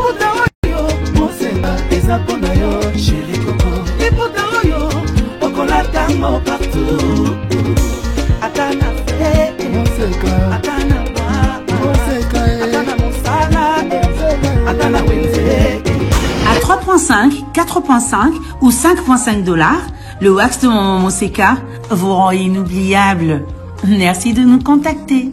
liputa oyo mosenga eza pona yo chéri koko liputa oyo okolatango partout ata na fe moseka ata na ba moseka ata na mosala ata na wenze. À 3,5, 4,5 ou 5,5 $, le wax de Maman Moseka vous rend inoubliable. Merci de nous contacter.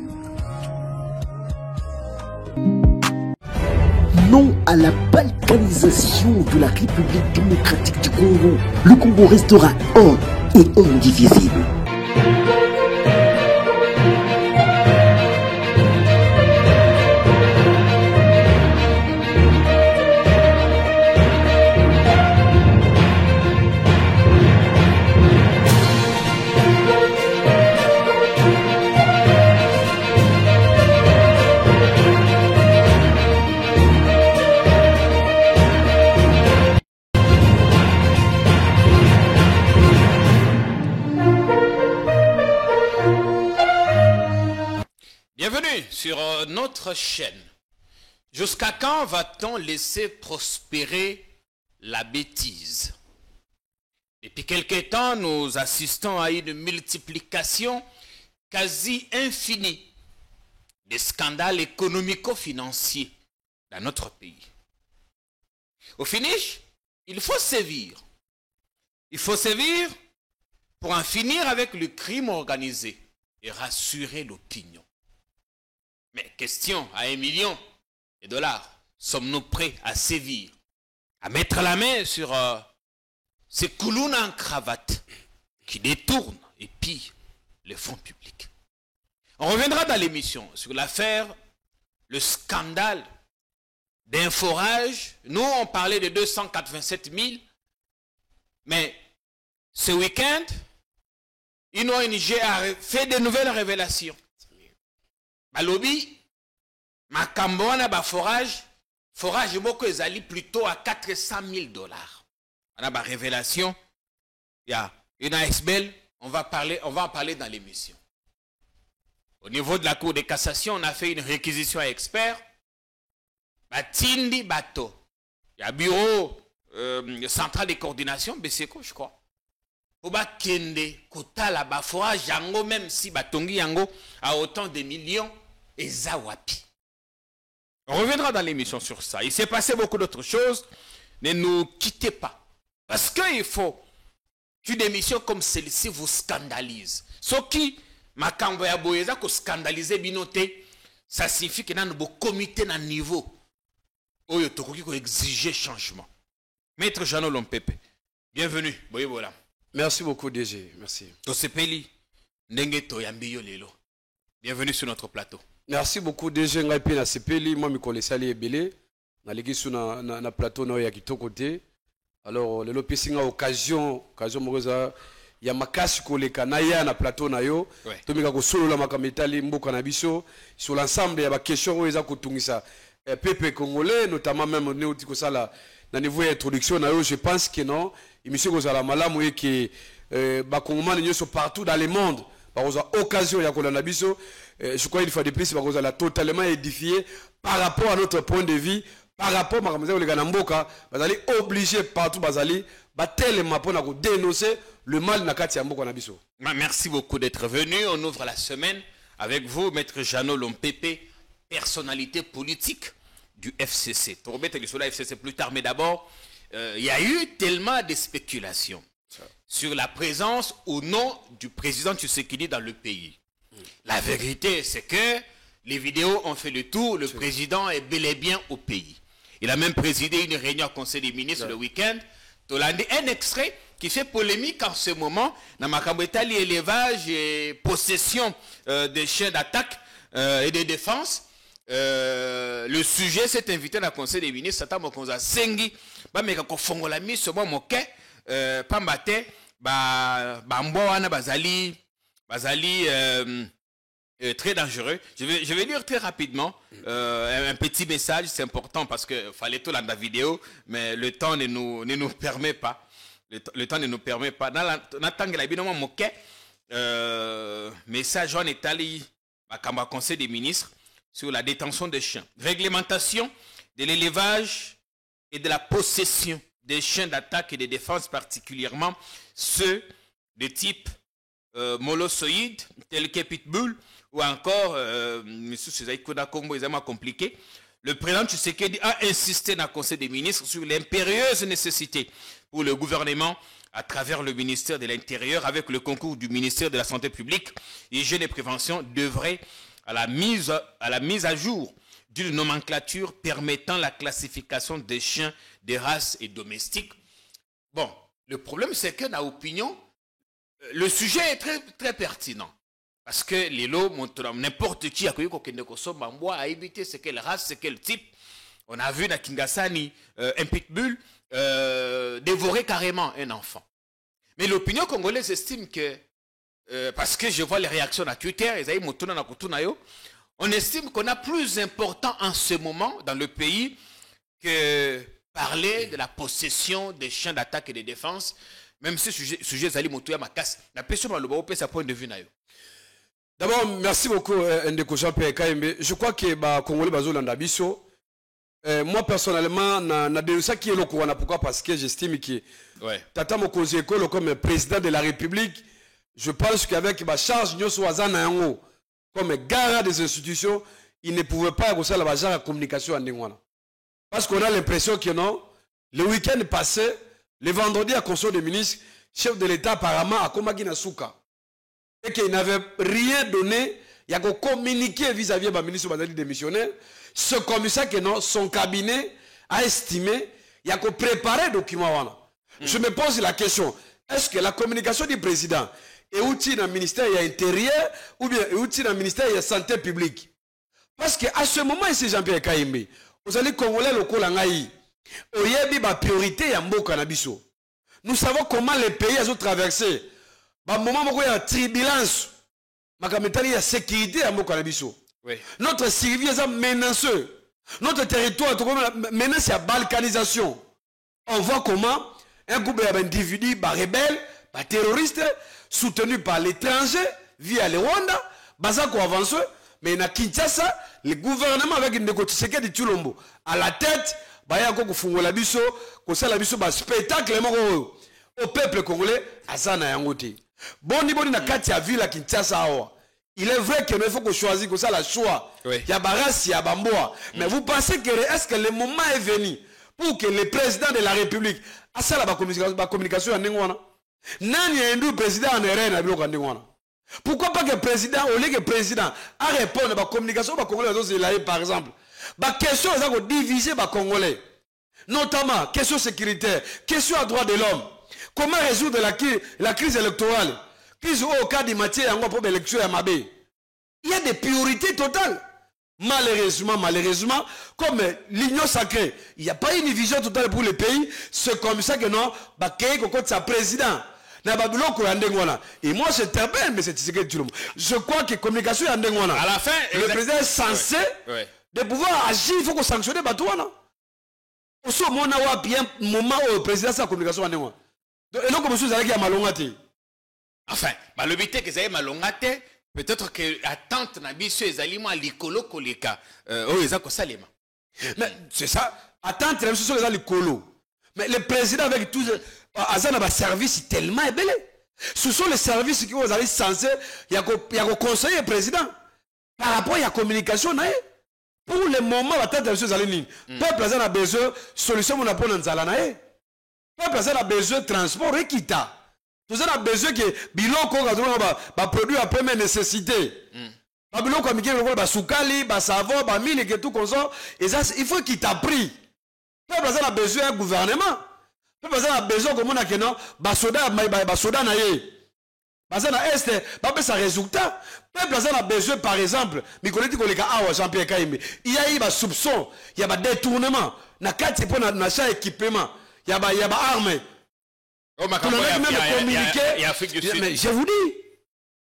Non à la balkanisation de la République démocratique du Congo. Le Congo restera un et indivisible. Bienvenue sur notre chaîne. Jusqu'à quand va-t-on laisser prospérer la bêtise? Depuis quelque temps, nous assistons à une multiplication quasi infinie des scandales économico-financiers dans notre pays. Au finish, il faut sévir. Il faut sévir pour en finir avec le crime organisé et rassurer l'opinion. Mais question à $1 million, sommes-nous prêts à sévir, à mettre la main sur ces coulounes en cravate qui détournent et pillent les fonds publics? On reviendra dans l'émission sur l'affaire, le scandale d'un forage. Nous, on parlait de 287 000, mais ce week-end, une ONG a fait de nouvelles révélations. Balobi, Makambona, forage moko ezali plutôt à 400 000 $. On a une révélation. Il y a une ASBL, on va en parler dans l'émission. Au niveau de la Cour de cassation, on a fait une réquisition à experts. Batindi Bato. Il y a un bureau central de coordination, BCECO, je crois. Oba kende kotala ba forage yango, même si batongi yango à autant de millions, et zawapi. On reviendra dans l'émission sur ça. Il s'est passé beaucoup d'autres choses. Ne nous quittez pas. Parce qu'il faut qu'une émission comme celle-ci vous scandalise. Ce qui makambo ya boyeza ko scandaliser binoté, ça signifie que dans nos comités dans niveau oyo tokoki ko exiger changement. Maître Jeannot Lompepe, bienvenue. Boyebola. Merci beaucoup DG, merci. Tosepeli ndenge to yambiyo lelo. Bienvenue sur notre plateau. Merci beaucoup DG ngai pe na sepeli, moi mi connaissais ali ebele na leki sur na plateau na ya kitoko te. Alors lelo pesinga occasion mokoza ya makasi koleka na ya na plateau na yo. Tomika ko solola makametali mboka na biso sur l'ensemble ya ba question oyo eza kotungisa peuple congolais, notamment même néoti ko sala na niveau d'introduction na yo. Je pense que non, émission ko sala malamu et que ba congolais nyoso partout dans le monde par occasion ya kolanda biso. Je crois qu'il faut de plus la totalement édifié par rapport à notre point de vue, par rapport à les Ganamboka, vous allez obligé partout bazali tellement pour dénoncer le mal na kati ya mboka na biso. Merci beaucoup d'être venu. On ouvre la semaine avec vous, Maître Jeannot Lompepe, personnalité politique du FCC. Pour remettre sur la FCC plus tard, mais d'abord, il y a eu tellement de spéculations sur la présence ou non du président Tshisekedi dans le pays. La vérité, c'est que les vidéos ont fait le tour. Le président est bel et bien au pays. Il a même présidé une réunion au Conseil des ministres le week-end. Un extrait qui fait polémique en ce moment. Dans Makambetali, élevage et possession des chiens d'attaque et de défense. Le sujet s'est invité dans le Conseil des ministres. Sata Mokonza Sengi. Bameka kofongola mi ce bon moke. Pambate. Mboana Bazali. Très dangereux. Je vais lire très rapidement un petit message, c'est important parce qu'il fallait tout dans la vidéo, mais le temps ne nous permet pas. Le temps ne nous permet pas. Dans la message en Italie, à Conseil des ministres sur la détention des chiens. Réglementation de l'élevage et de la possession des chiens d'attaque et de défense, particulièrement ceux de type molossoïde, tels que Pitbull, ou encore, M. Césaï Koda Kombo, extrêmement compliqué. Le président Tshisekedi a insisté dans le Conseil des ministres sur l'impérieuse nécessité pour le gouvernement, à travers le ministère de l'Intérieur, avec le concours du ministère de la Santé publique, Hygiène et Prévention, d'œuvrer à la mise à jour d'une nomenclature permettant la classification des chiens de race et domestiques. Bon, le problème, c'est que dans l'opinion, le sujet est très, très pertinent. Parce que les lots, n'importe qui a évité c'est quelle race, c'est quel type. On a vu dans Kingasani un pitbull dévorer carrément un enfant. Mais l'opinion congolaise estime que, parce que je vois les réactions à Twitter, on estime qu'on a plus important en ce moment dans le pays que parler de la possession des chiens d'attaque et de défense, même si le sujet Zali Moutouya Makas, la personne va le voir sa point de vue. D'abord, merci beaucoup, Ndeko Jean-Pierre Kaimbe. Je crois que les Congolais bazo l'andabiso. Moi, personnellement, na dénoncé qui est le Kouana. Pourquoi? Parce que j'estime que Tata Mokonzi Ekolo, comme président de la République, je pense qu'avec la charge de Yango, comme garant des institutions, il ne pouvait pas avoir la charge de communication en Ningwana. Parce qu'on a l'impression que non, le week-end passé, le vendredi à Conseil des ministres, chef de l'État apparemment a Komagina Souka. Et qu'il n'avait rien donné, il a communiqué vis-à-vis du ministre Bazali démissionnaire. Ce commissaire que non, son cabinet a estimé, il a préparé le document. Je me pose la question, est-ce que la communication du président est outil dans le ministère de l'Intérieur ou bien est outil dans le ministère de la Santé publique? Parce qu'à ce moment, ici Jean-Pierre Kaimbe, vous allez Congolais locaux langaï, oyebi ba priorité ya mboka na biso. Nous savons comment les pays ont traversé. Bah moment où il y a turbulence, il y a sécurité à mboka na biso. Notre survie est menacée. Notre territoire menace la balkanisation. On voit comment un groupe d'individus, rebelles, terroristes, soutenus par l'étranger, via le Rwanda, Bazako avance, mais na Kinshasa, le gouvernement avec une négociation de Tulombo à la tête, Bayako Kufungola Biso, Kosala Biso, spectacle au peuple congolais, Azana Yangote. Boni na kati ya ville à Kinshasa awa. Il est vrai qu'il faut qu'on choisisse comme ça la choix. Il y a Barassi, il y a Bamboa. Mais vous pensez que est-ce que le moment est venu pour que le président de la République a ça la communication en Ningwana? Nani a un président en RN à Biloko en Ningwana? Pourquoi pas que le président, au lieu que le président a répondu à la communication congolais, par exemple, la question est de diviser les Congolais. Notamment, question sécuritaire, question à droit de l'homme. Comment résoudre la crise électorale? Crise au cas de matière pour l'élection à Mabé. Il y a des priorités totales. Malheureusement, comme l'union sacrée, il n'y a pas une vision totale pour le pays. C'est comme ça que non, sa président. Et moi, je t'appelle, mais c'est je crois que communication est à la fin, le président est censé de pouvoir agir. Il faut qu'on sanctionne Batouana. Au moment où le président sa communication à Ndengwana. Et donc, comme je suis à Malongate. Enfin, le but est que ça Malongate, peut-être que l'attente n'a pas été aliments à l'icolo koleka. Mais c'est ça. Attente, la chose est l'icolo. Mais le président avec tout Azana a service tellement ébélé. Ce sont les services qui vous allez censés, il y a un conseiller président. Par rapport à la communication, pour le moment, attente, la chose est l'icolo. Peuple a besoin de solution pour apprendre dans la peuple a besoin de transport et quitta. Tout ça a besoin que biloko va produire à première nécessité. Biloko va soukali, va savon, va mine et tout comme ça. Et ça, il faut qu'il t'a pris. Peuple a besoin d'un gouvernement. Peuple a besoin comme on a que non, basoda na ye. Bazana est, pas ça résultat. Peuple a besoin par exemple, Mikoleti koleka awa Jean-Pierre Kaimbe. Il y a eu des soupçons, il y a des détournements. Na kati pour l'achat équipement. Il y a des armes. Mais je vous dis,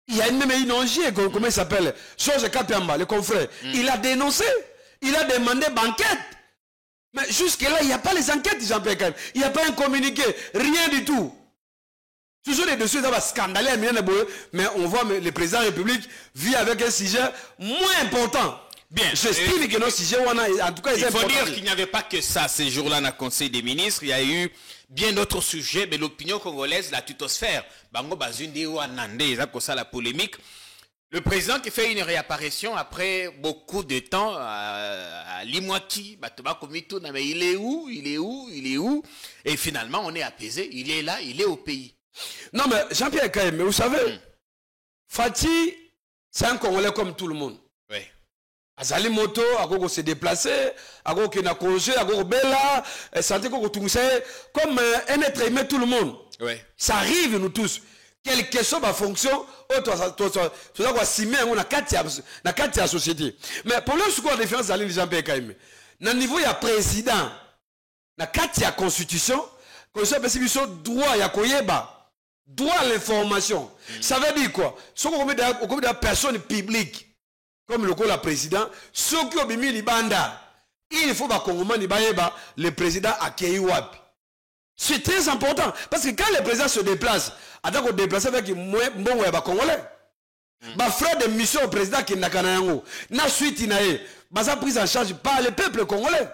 il y a même une ONG, comment il s'appelle, Georges Kapamba, le confrère. Il a dénoncé, il a demandé banquette. Mais jusque-là, il n'y a pas les enquêtes, Jean-Pierre Kaimbe. Il n'y a pas un communiqué, rien du tout. Toujours les dossiers, ça va scandaler, mais on voit que le président de la République vit avec un sujet moins important. Bien. J'estime que non, si j'ai en tout cas, il faut dire qu'il n'y avait pas que ça ces jours-là dans le Conseil des ministres. Il y a eu bien d'autres sujets, mais l'opinion congolaise, la tutosphère, Bango Bazundi ou Anande, ça la polémique. Le président qui fait une réapparition après beaucoup de temps à Limouaki, mais il est où? Et finalement, on est apaisé. Il est là, il est au pays. Non, mais Jean-Pierre Kaye, mais vous savez, Fati, c'est un Congolais comme tout le monde. Oui. Azali moto, Agogo se déplacer, Agogo qui n'a congé, Agogo bella, santé Agogo tout comme un être aimé tout le monde. Oui. Ça arrive nous tous. Quelle que soit ma fonction, tu dois s'immer on a quatre la société. Mais pour le secours de défense d'aller Jean-Pierre Kaye, dans le niveau il y a président, na quatre la constitution, qu'on soit droit ya koyeba, droit à l'information. Ça veut dire quoi? Ce qu'on met de personne publique comme le la président, ceux qui ont mis les banda, il faut que le président accueille wapi. C'est très important parce que quand le président se déplace, attends qu'on déplace avec bon ouais congolais. Ba frère de mission au président qui n'a qu'un na suite inae, basa prise en charge par le peuple congolais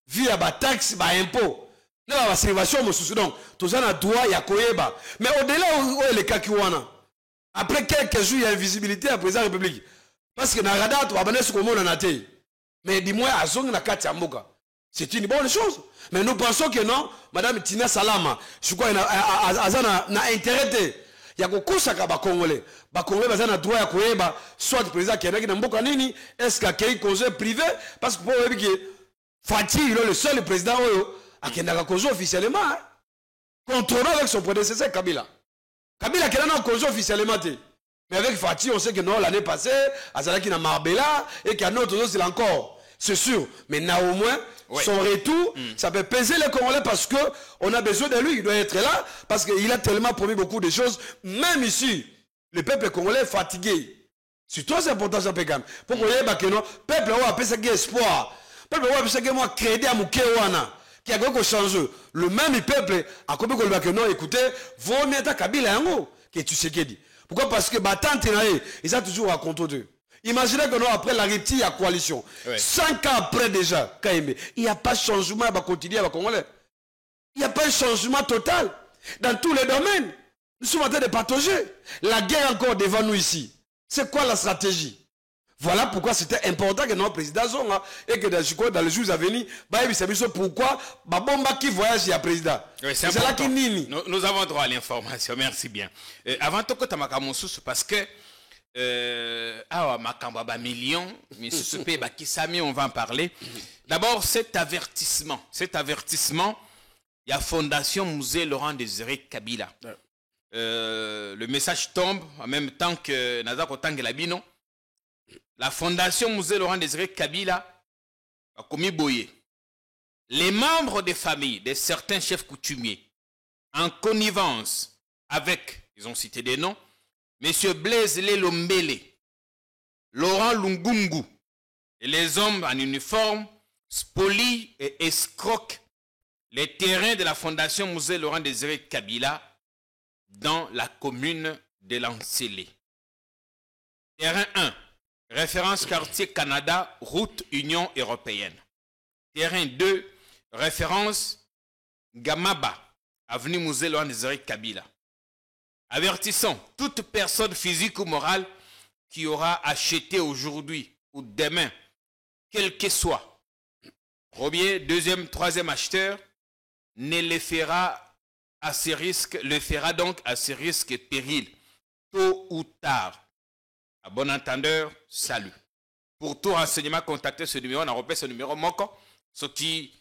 via ba taxe, ba impôt. Na ba servation mo sous donc tout ça na droit ya koyeba. Mais au-delà où le kakiwana. Après quelques jours il y a invisibilité à président de la République. Parce que na radar tu vas ce qu'on a naté. Mais dis-moi à zone na kati amboka. C'est une bonne chose. Mais nous pensons que non, Madame Tina Salama, je crois na intérêt. Il y a beaucoup de Congolais. Les Congolais ont droit à koyeba, soit le président qui est dans mboka nini, est-ce qu'il y a un conseil privé? Parce que pour que Fati, il est le seul président qui a un conseil officiellement. Contrôlé avec son prédécesseur Kabila. Kabila qui a un conseil officiellement. Mais avec Fati, on sait que non, l'année passée, Azalaki na Marbella et qu'il y a un autre aussi encore. C'est sûr. Mais au moins, son retour, ça peut peser les Congolais parce qu'on a besoin de lui. Il doit être là parce qu'il a tellement promis beaucoup de choses. Même ici, le peuple congolais est fatigué. C'est très important, ça peut quand même. Pour qu'on y ait le peuple a appelé ça espoir. Le peuple a appelé ça crédit à Moukéwana. Qui a quelque chose. Le même peuple a compris que non, écoutez, vaut mieux ta Kabila yango que tu sais qu'il dit. Pourquoi? Parce que Batante, ils ont toujours raconté d'eux. Imaginez que nous, après la rupture, il y a coalition. 5 ans après déjà, il n'y a pas de changement à continuer avec les Congolais. Il n'y a pas de changement total. Dans tous les domaines, nous sommes en train de partager. La guerre encore devant nous ici. C'est quoi la stratégie? Voilà pourquoi c'était important que notre président Zonga et que dans les jours à venir, pourquoi Babomba qui voyage à président. Oui, c'est important. Nous avons droit à l'information. Merci bien. Avant tout, parce que million, on va en parler. D'abord, cet avertissement, il y a Fondation Musée Laurent Désiré Kabila. Le message tombe en même temps que Nazako Tangelabino. La Fondation Musée Laurent Désiré Kabila a commis boyer. Les membres des familles de certains chefs coutumiers, en connivence avec, ils ont cité des noms, M. Blaise Lelombele, Laurent Lungungu et les hommes en uniforme spolient et escroquent les terrains de la Fondation Musée Laurent Désiré Kabila dans la commune de Lancélé. Terrain 1, référence quartier Canada, route Union européenne. Terrain 2, référence Gamaba, avenue Musée Laurent Désiré Kabila. Avertissons toute personne physique ou morale qui aura acheté aujourd'hui ou demain, quel que soit, premier, deuxième, troisième acheteur, ne le fera à ses risques, le fera donc à ses risques et périls, tôt ou tard. À bon entendeur, salut. Pour tout renseignement, contactez ce numéro, on a repéré ce numéro, Moko, ce qui,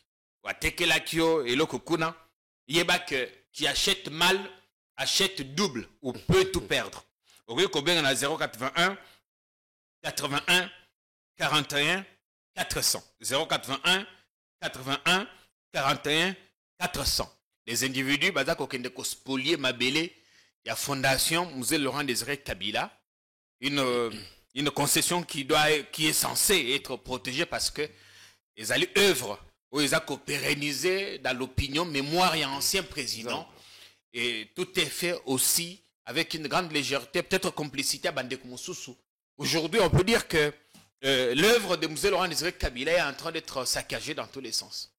Watekelakio et Lokukuna, Yebak, qui achète mal, achète double ou peut tout perdre. Vous voyez combien on a 081 81 41 400. 081 81 41 400. Les individus, Bazak Okendeko Spolier Mabélé, il y a Fondation Musée Laurent Désiré Kabila, une concession qui est censée être protégée parce que ils allaient œuvre où ils ont pérennisé dans l'opinion mémoire et ancien président. Et tout est fait aussi avec une grande légèreté, peut-être complicité à Bandeko Moussoussou. Aujourd'hui, on peut dire que l'œuvre de Musée Laurent Désiré Kabila est en train d'être saccagée dans tous les sens.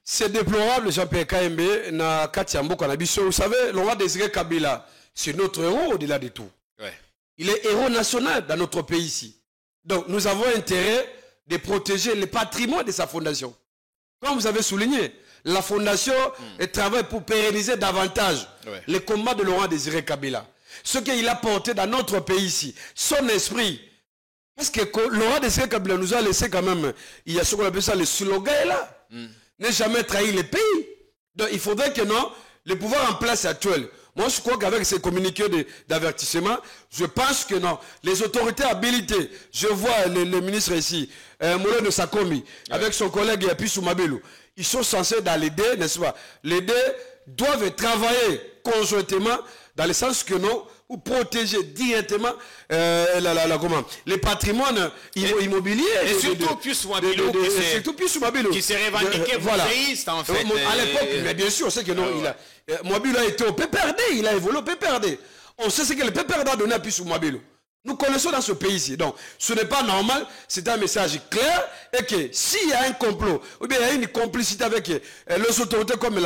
C'est déplorable, Jean-Pierre Kaembe, na Katiambo Kanabiso. Vous savez, Laurent Désiré Kabila, c'est notre héros au-delà de tout. Ouais. Il est héros national dans notre pays ici. Donc, nous avons intérêt de protéger le patrimoine de sa fondation. Comme vous avez souligné, la fondation travaille pour pérenniser davantage les combats de Laurent Désiré Kabila. Ce qu'il a porté dans notre pays ici, son esprit. Parce que Laurent Désiré Kabila nous a laissé quand même, il y a ce qu'on appelle ça, le slogan est là. Ne jamais trahir le pays. Donc il faudrait que non, le pouvoir en place actuel, moi je crois qu'avec ces communiqués d'avertissement, je pense que non, les autorités habilitées, je vois le ministre ici, Moulin de Sakomi, avec son collègue Yapi Soumabelou, ils sont censés dans l'aider, n'est-ce pas? L'aider doivent travailler conjointement dans le sens que non, ou protéger directement les patrimoines immobiliers. Et surtout plus Mabilo qui s'est revendiqué montéiste en fait. À l'époque, mais bien sûr, c'est que non, Mabilo a été au PPRD, il a évolué au PPRD. On sait ce que le PPRD a donné à Pissou Mabilo. Nous connaissons dans ce pays ici. Donc, ce n'est pas normal. C'est un message clair. Et que s'il y a un complot, ou bien il y a une complicité avec les autorités comme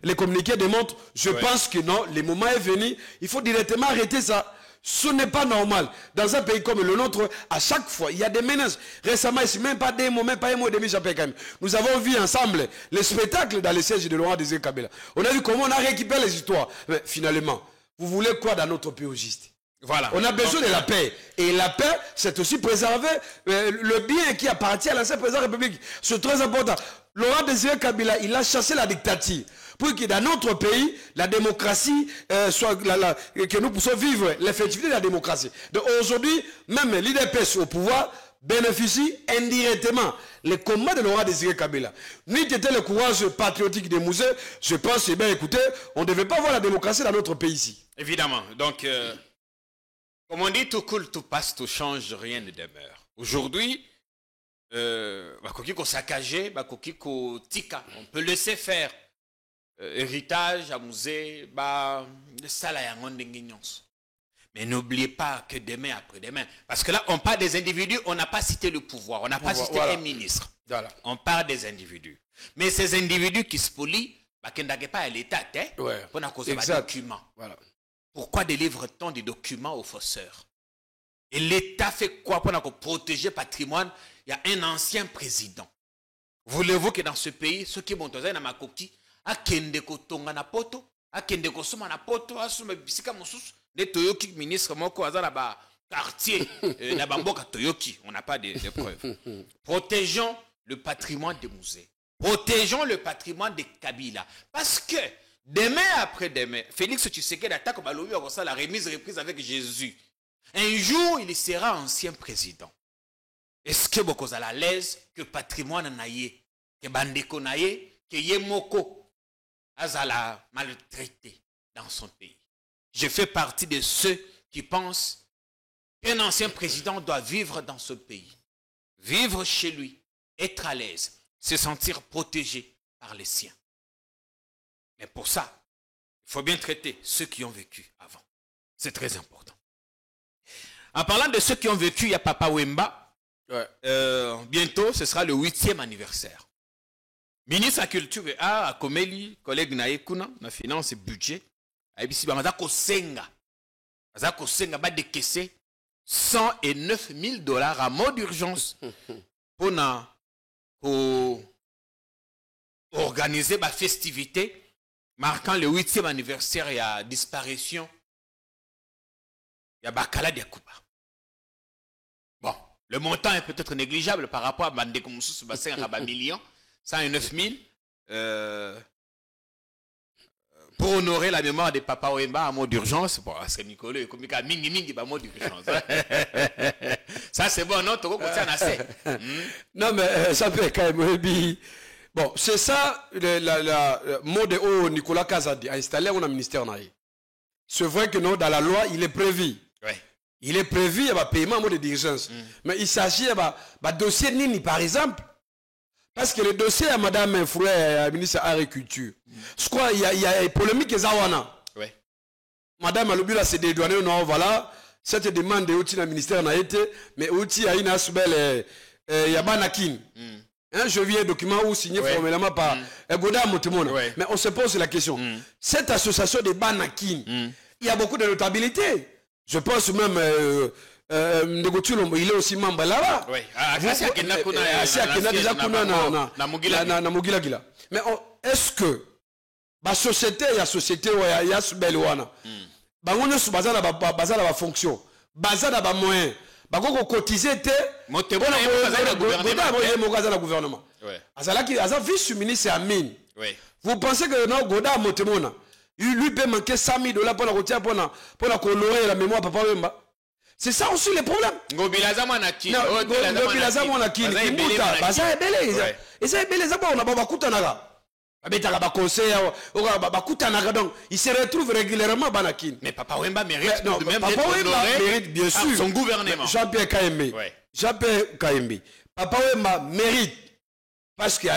les communiqués démontrent, je pense que non, le moment est venu. Il faut directement arrêter ça. Ce n'est pas normal. Dans un pays comme le nôtre, à chaque fois, il y a des menaces. Récemment, ici, même pas des mots, même pas un mot et demi, j'appelle quand même. Nous avons vu ensemble les spectacles dans les sièges de Laurent Désiré Kabila. On a vu comment on a récupéré les histoires. Mais finalement, vous voulez quoi dans notre pays au juste? Voilà. On a besoin de la paix. Et la paix, c'est aussi préserver le bien qui appartient à l'ancien président de la République. C'est très important. Laurent Désiré Kabila, il a chassé la dictature. Pour que dans notre pays, la démocratie soit... que nous puissions vivre l'effectivité de la démocratie. Donc aujourd'hui, même l'IDPS au pouvoir bénéficie indirectement les combats de Laurent Désiré Kabila. Nous était le courage patriotique des musées, je pense, eh bien écoutez, on ne devait pas voir la démocratie dans notre pays ici. Évidemment. Donc... comme on dit, tout coule, tout passe, tout change, rien ne demeure. Aujourd'hui, on peut laisser faire héritage à musée, mais n'oubliez pas que demain après-demain, parce que là, on parle des individus, on n'a pas cité le pouvoir, on n'a pas cité un ministre. Voilà. On parle des individus. Mais ces individus qui se polient, qui n'ont pas l'État, pour nous causer des documents. Voilà. Pourquoi délivre-t-on des documents aux faussaires? Et l'État fait quoi pour protéger le patrimoine? Il y a un ancien président. Voulez-vous que dans ce pays, ceux qui vont dans ma coquille, à Kendeko Tonga na poto, à Kendeko Soma na poto, à Soma Bisika Moussous, les Toyoki ministre Moko Azalaba quartier, na Bamboka Toyoki, on n'a pas de preuves. Protégeons le patrimoine des musées. Protégeons le patrimoine des Kabila. Parce que demain après-demain, Félix Tshisekedi attaque la remise reprise avec Jésus. Un jour, il sera ancien président. Est-ce que vous êtes à l'aise que le patrimoine naïe, que Bandeko naïe, que Yemoko azala maltraité dans son pays? Je fais partie de ceux qui pensent qu'un ancien président doit vivre dans ce pays. Vivre chez lui, être à l'aise, se sentir protégé par les siens. Mais pour ça, il faut bien traiter ceux qui ont vécu avant. C'est très important. En parlant de ceux qui ont vécu, il y a Papa Wemba. Bientôt, ce sera le 8e anniversaire. Ministre de la Culture et Art, Akomeli, collègue Naekuna, na finance et budget, Aibisi Bamaza Kosenga. Baza Kosenga va décaisser $109 000 à mot d'urgence pour organiser ma festivité marquant le 8e anniversaire et la disparition de Bakala Diakouba. Bon, le montant est peut-être négligeable par rapport à Bandeko Moussous, c'est un million, 109 000, pour honorer la mémoire de Papa Wemba à mot d'urgence. Bon, c'est Nicolas, il y a mingi à mot d'urgence. Ça, c'est bon, non? Non, mais ça fait quand même. Bon, c'est ça, le mot de haut Nicolas Kazadi a installé un ministère. C'est vrai que non, dans la loi, il est prévu. Ouais. Il est prévu, il y a un paiement de d'urgence. Mais il s'agit d'un dossier Nini, par exemple. Parce que le dossier à Madame Fouet, ministre de l'Agriculture, je crois qu'il y a une polémique qui est Zawana. Ouais. Madame Alubila s'est dédouanée, non, voilà. cette demande outil na ministère na été mais outil a une asbel Yabanakin. Je viens un document où signé formellement par Goda Motemona. Mais on se pose la question. Cette association de Banakin, il y a beaucoup de notabilité. Je pense même il est aussi membre là-bas. Oui. Mais est-ce que la société, il y a société, il y a belle ouana. On a la fonction, la moyen. Bako cotiser te Motebona le gouvernement. Azalaki aza vice-ministre Amine. Vous pensez que non Goda Motemona lui peut manquer 100 000 $ pour la retirer pour la honorer la mémoire papa Wemba. C'est ça aussi le problème. Gobilaza Monaki. Gobilaza Monaki. Baza ebele. Eza ebele za ba ba kutanaka. Il se retrouve régulièrement Banakin. Mais Papa Wemba mérite non, de même Papa Wemba mérite bien sûr son gouvernement. Jean-Pierre Kaembe. Jean-Pierre Kaembe. Papa Wemba mérite parce qu'il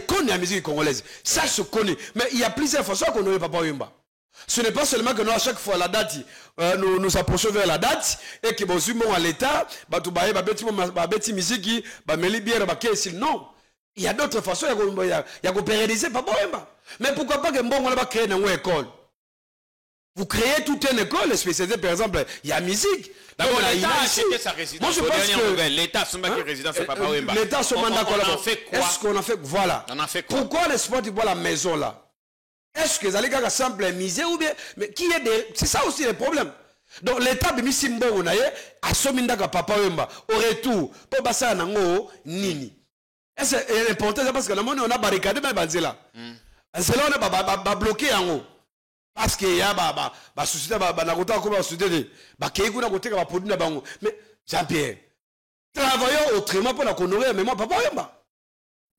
connaît la musique congolaise. Ça se connaît. Mais il y a plusieurs façons qu'on connaît Papa Wemba. Ce n'est pas seulement que nous, à chaque fois, la date, nous approchons vers la date et que nous sommes à l'état, non. Il y a d'autres façons, il y a qu'on pérenniser Papa Wemba. Mais pourquoi pas que on va créer une école? Vous créez toute une école spécialisée, par exemple, il y a musique. D'abord, l'État a acheté sa résidence. Moi, je pense que l'État a son résidence, Papa Wemba. L'État a son mandat. On en fait quoi? Est-ce qu'on en fait voilà? On en fait quoi? Pourquoi les sports voient la maison là? Est-ce que les allez gars semblent misé ou bien? Mais qui est des. C'est ça aussi le problème. Donc l'État de Missimbo, on a assominda Papa Wemba. Au retour, pour passer à Nango, Nini. C'est important parce que le monde on a barricadé mais banzela. C'est là on a bloqué en haut. Parce que y a société na kota ko société ba keku na kote ka produit na bango. Mais Jean-Pierre, travaillons autrement pour la honorer mais moi Papa Wemba.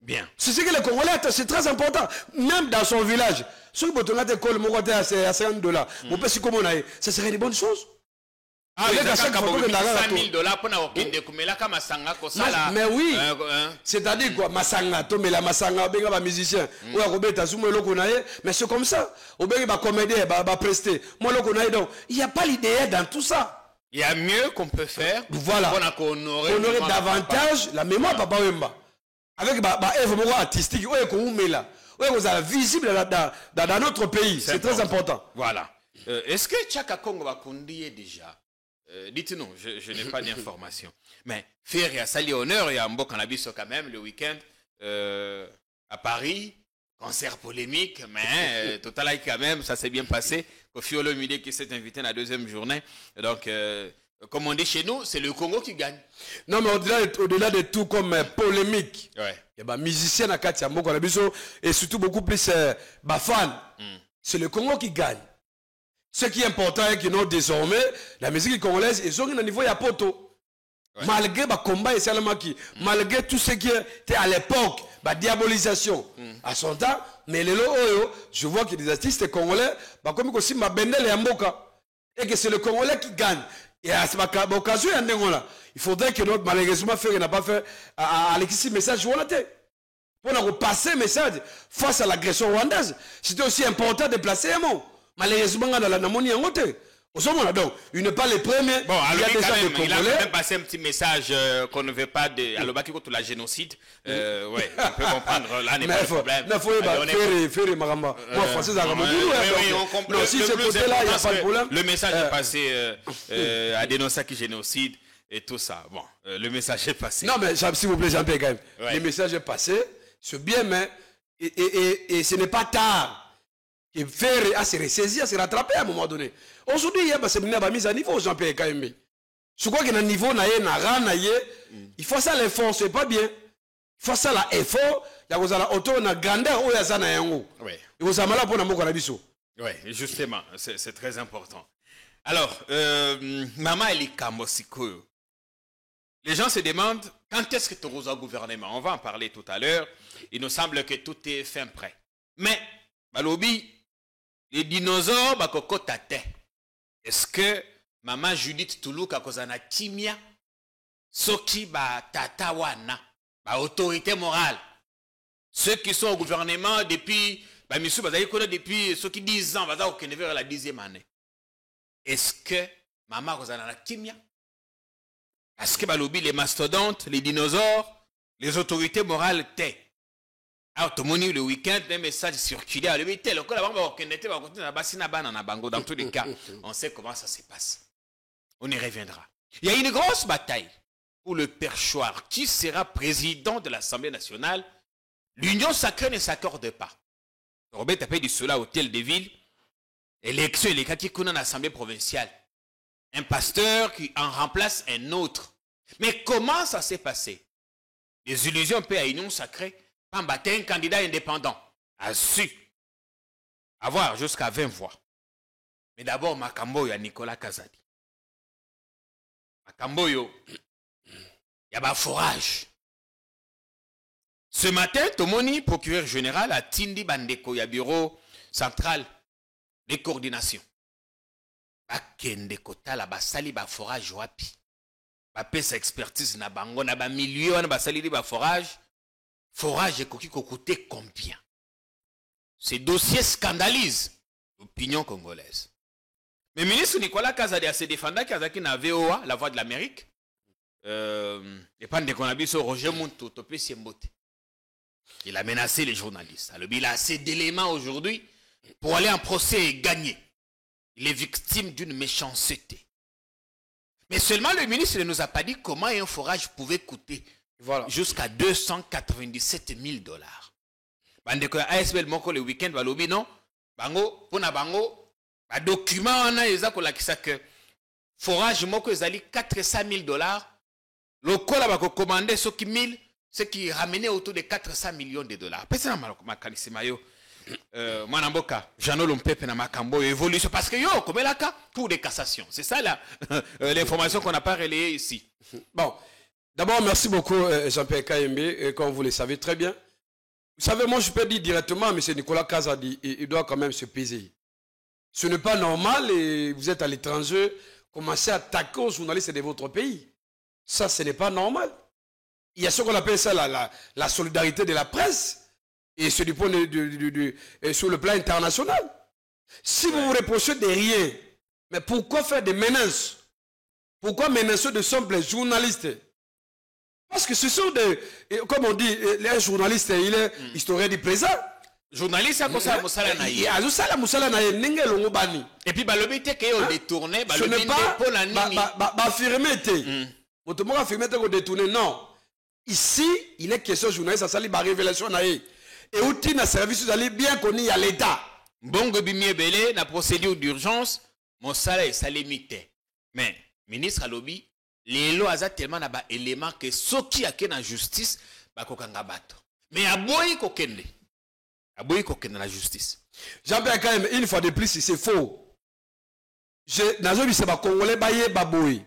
Bien. C'est ce que les Congolais c'est très important même dans son village. Si vous avez école mon côté à 50 $, mon père si comme on a ça serait une bonne chose. Ah, il y a 100 000 $ pour n'avoir kumela kama masanga kosala. Mais oui. C'est-à-dire quoi, masanga, tomela masanga, benga ba musicien. Ou à Robert Zouma loko nae, mais c'est comme ça. Ou benga ba comédien, ba prester. Moi loko nae donc, il y a pas l'idée dans tout ça. Il y a mieux qu'on peut faire. Voilà. Pour honorer davantage la mémoire Papa Wemba. Avec ba œuvre artistique, ouais qu'on met là. Ouais, vous avez visible dans notre pays, c'est très important. Voilà. Est-ce que Tchaka Congo va conduire déjà? Dites-nous, je n'ai pas d'informations. Mais faire et à sali honneur, il y a un beau cannabis quand même le week-end à Paris, concert polémique, mais total quand même, ça s'est bien passé. Kofi Olomide qui s'est invité dans la deuxième journée. Donc, comme on dit chez nous, c'est le Congo qui gagne. Non, mais au-delà de tout comme polémique, il y a des musiciens à Katia Moko et surtout beaucoup plus fans. C'est le Congo qui gagne. Ce qui est important est que nous, désormais, la musique congolaise, ils ont un niveau à poto. Malgré le combat et malgré tout ce qui était à l'époque, la diabolisation, à son temps, mais je vois que des artistes congolais, comme aussi ma bendel et Mboka, et que c'est le Congolais qui gagne. Et à cette occasion, il faudrait que notre malheureusement fait n'a pas fait à Alexis message rwandais. Pour passer le message face à l'agression rwandaise, c'était aussi important de placer un mot. Malheureusement, dans la namoni en côté. Donc, il n'est pas le premier. Bon, alors, il y a déjà des il a Congolais. quand même passé un petit message qu'on ne veut pas de Alobaki contre la génocide. Ouais, on peut comprendre. Là, n'est pas le problème. Il faut faire Maramba. Moi, français, ça va oui, on comprend. Non, si c'est côté-là, il n'y a pas de problème. Le message est passé à dénoncer qui génocide et tout ça. Bon, le message est passé. Non, mais s'il vous plaît, Jean-Pierre, quand même. Le message est passé. C'est bien, mais. Et ce n'est pas tard. Et faire à se ressaisir, à se rattraper à un moment donné. Aujourd'hui, il y a une mise à niveau, Jean-Pierre Kaembe. Je crois qu'il y a un niveau, il faut ça l'effort, c'est pas bien. Il faut ça l'effort, il y a la auto, la grandeur, il y a ça na yango. Il faut ça malade pour n'avoir qu'on a biso. Oui, justement, c'est très important. Alors, maman, elle est kamosiko. Les gens se demandent, quand est-ce que tu auras un gouvernement? On va en parler tout à l'heure. Il nous semble que tout est fin prêt. Mais, Balobi, les dinosaures, est-ce que maman Judith Toulouk a causé un timia, soki tata wana, autorité morale, ceux qui sont au gouvernement depuis, depuis ceux qui 10 ans, au vers la 10e année. Est-ce que Maman kozana na kimia. Parce que balobi les mastodontes, les dinosaures, les autorités morales t'es. Alors tout le monde le week-end, des messages circulaient à l'hôpital. Dans tous les cas, on sait comment ça se passe. On y reviendra. Il y a une grosse bataille pour le perchoir. Qui sera président de l'Assemblée nationale? L'union sacrée ne s'accorde pas. Robert a dit cela au Hôtel de Ville. Élection, il est qui dans l'Assemblée provinciale. Un pasteur qui en remplace un autre. Mais comment ça s'est passé? Les illusions paient à l'union sacrée. Un candidat indépendant a su avoir jusqu'à 20 voix. Mais d'abord, Makambo, il y a Nicolas Kazadi. Makambo, il y a un forage. Ce matin, Tomoni, procureur général, a Tindi Bandeko, il y a bureau central de coordination. Bakende kota la basali ba forage wapi. Ba pesa expertise na bango na ba milieu na basali ba forage. Forage koki coûter combien? Ces dossiers scandalisent l'opinion congolaise. Mais le ministre Nicolas Kazadi a se défendu qu'il na VOA, la voix de l'Amérique. Et pas de qu'on a vu sur Roger Monto, Topé Siembote. Il a menacé les journalistes. Alors, il a assez d'éléments aujourd'hui pour aller en procès et gagner. Il est victime d'une méchanceté. Mais seulement le ministre ne nous a pas dit comment un forage pouvait coûter. Voilà. Jusqu'à 297 000 $. Bande ko ASBL moko le week-end balobi non bango pona bango ba document wana eza ko lakisa que forage moko ezali 400 000 $. Lokola ba ko commander soki 1000, ce qui ramenait autour de 400 millions de $. Pesa na makanisi mayo mwana mboka Jean Lompepe na makambo évolution parce que yo komelaka pour des cassations. C'est ça là l'information qu'on n'a pas relayée ici. Bon. D'abord, merci beaucoup Jean-Pierre Kayembe, et comme vous le savez très bien. Vous savez, moi je peux dire directement, M. Nicolas Kazadi, il doit quand même se peser. Ce n'est pas normal, et vous êtes à l'étranger, commencez à attaquer aux journalistes de votre pays. Ça, ce n'est pas normal. Il y a ce qu'on appelle ça la solidarité de la presse, et c'est du point sur le plan international. Si vous vous reprochez de rien, mais pourquoi faire des menaces? Pourquoi menacer de simples journalistes? Parce que ce sont des, comme on dit, les journalistes, il est historien du présent. Journaliste, ça ça musala na ye. Azo sala musala na ye nenge longo bani. Et puis balobi te ke on détourné, balobi pour la nini. Ba affirmer te. Motomo affirmer te ko détourner non. Ici, il est question journaliste ça sali ba révélation na ye. Et outil na service d'aller bien connu à l'état. Bongo bimi belé na procédure d'urgence, mon salaire est limité. Mais ministre alobi les lois ont tellement d'éléments que ceux qui ont en justice, bah kokanga bato. Mais aboyi kokende la justice. Jean-Pierre Kayembe, une fois de plus, c'est faux. Nazobi c'est ba Congolais baye baboyi.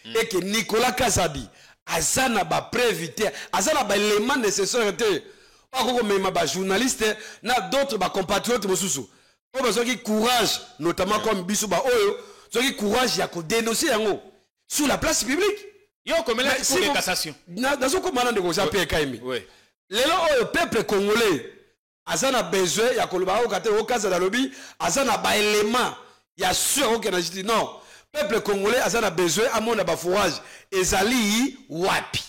Et que Nicolas Kazadi, azana ba prévité, azana ba éléments nécessaires te. Pas comme même ba journaliste, na d'autres ba compatriotes mosusu. On besoin qui courage, notamment comme Bissou ba oyo, ceux qui courage ya ko dénoncer yango. Sur la place publique. Yo comme là pour les cassations. Dans ce commandant de Jean-Pierre Kayembe. Oui. Le peuple congolais azana besoin ya koloba okate okaza da lobby azana ba élément ya sûr que na dit non. Peuple congolais azana besoin amona ba fourrage ezali wapi.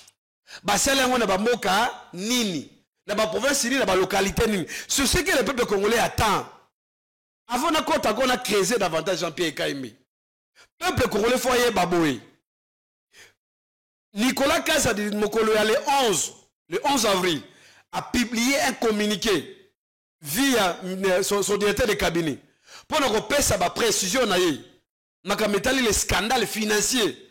Ba selengo na ba moka nini. Na ba province ni na ba localité nini. C'est ce que le peuple congolais attend. Avant na kota qu'on a créé davantage Jean-Pierre Kayembe. Peuple congolais foyer baboé. Nicolas Kazadi Mokolo le 11 avril a publié un communiqué via son directeur de cabinet pour nous repérer sa précision naïe. Makametali le scandale financier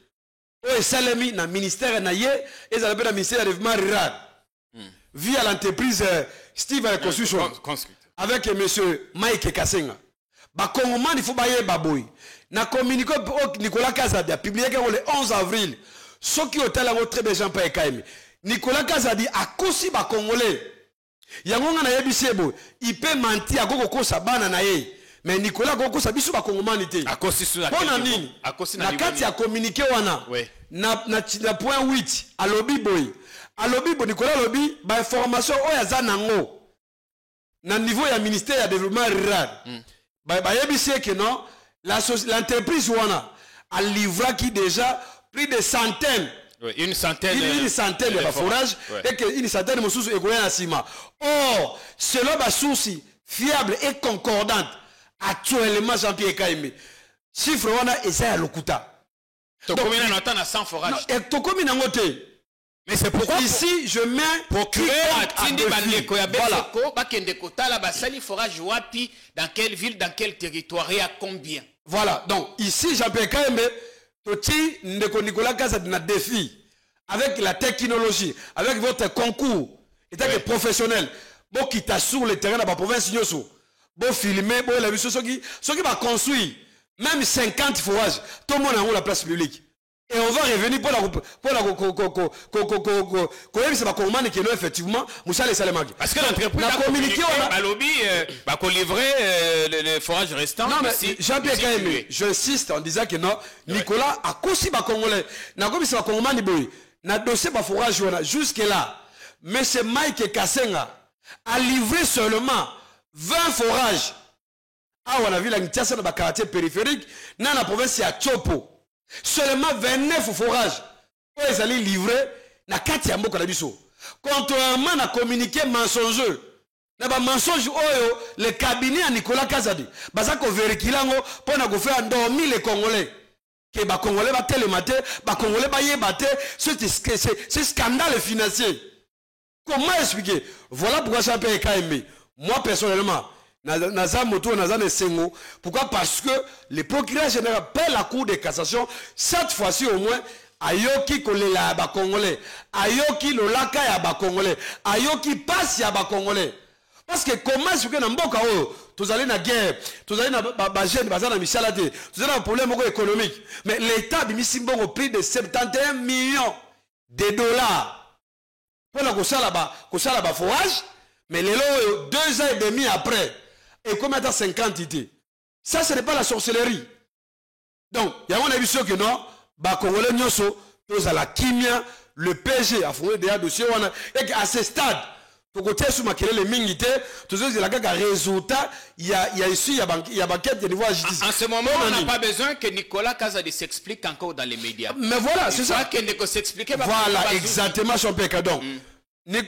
au Salemi na ministère naïe et ça le ministère de développement rural via l'entreprise Steve Construction avec monsieur Mike Kasenga. Ba Congomani il faut bailler baboy. Na communiqué Nicolas Kazadi a publié le 11 avril. Ce qui est très bien Jean-Pierre Kayembe. Nicolas Kazadi a kosi ba Congolais. Yangonga na yebisebo, il peut mentir à koko sabana na ye. Mais Nicolas koko sabisu ba Congomani te. A kosi sur la nini? Na kati a communiqué wana. Na point 8 à lobby boy. À lobby boy Nicolas lobby ba information oya zanango. Na niveau ya ministère ya développement rural. Ba yebisé que non l'entreprise wana a livré qui déjà plus de centaines. Oui, une centaine de forages et qu'une centaine de sources écoulées en ciment. Or, selon ma source fiable et concordante, actuellement, Jean-Pierre Kaimé, chiffre on a essayé à l'Okuta. Combien on entend à 100 forages? Et combien on a mais c'est pourquoi ici je mets procureur Tindi Bandeko ya voilà. Besoko bakende kotala basali forage wapi, dans quelle ville, dans quel territoire et à combien? Voilà, donc ici Jean-Pierre Kaimé Toti Ndeko Nicolas Kazadi na défi avec la technologie, avec votre concours, étant que professionnel, bon qui t'a sur le terrain dans la province Nyoso, bon filmer, bon la vie, ceux qui va construire même 50 forages, tout le monde a la place publique. Et on va revenir pour la effectivement, parce que l'entreprise a communiqué, va livrer les forages restants. Non, mais Jean-Pierre Kaimé, j'insiste en disant que non, Nicolas a aussi ba Congolais. Na comme c'est ba Congolais boy, na dossier ba forage jusque là. Mais c'est Mike Kassenga a livré seulement 20 forages. Ah, on a vu la Ntiasa dans le quartier périphérique, dans la province de Chopo. Seulement 29 forages. Ils allaient livrer na Katia Mboko na biso. Contrairement à communiqué mensongeux. Na ba mensonge oyo le cabinet à Nicolas Kazadi. Bazako verikilango pour na go faire endormir les Congolais. Que ba Congolais ba télématé, ba Congolais ba yébaté, c'est scandale financier. Comment expliquer? Voilà pourquoi Jean-Pierre Kaimé. Moi personnellement, Naza Moto, Naza Nesengo. Pourquoi? Parce que le procureur général paie la Cour de cassation, cette fois-ci au moins, Ayoki Kolela ba Congolais, Ayoki Lolaka ya ba Congolais, Ayoki passe ya ba Congolais. Parce que comment est-ce que Namboka, tous allez na guerre, tous allez na Bagène, Bazana Michalate, tous allez na problème économique. Mais l'État de Missimbo au prix de 71 millions de dollars. Pour la Kosala ba forage, mais les lots 2 ans et demi après. Et combien de 50 idées? Ça, ce n'est pas la sorcellerie. Donc, il y a un avis sûr que non, bah, Congolais Nyoso, tous à la Kimia, le PSG a fourni des dossiers, et qu'à ce stade, pour côté sous ma les mingité, tous ceux qui ont un résultat, il y a ici, il y a banquette de niveau à justice. En ce moment, on n'a pas besoin que Nicolas Kazadi s'explique encore dans les médias. Mais voilà, c'est ça. Voilà, exactement, Jean-Pierre Kadon. Mais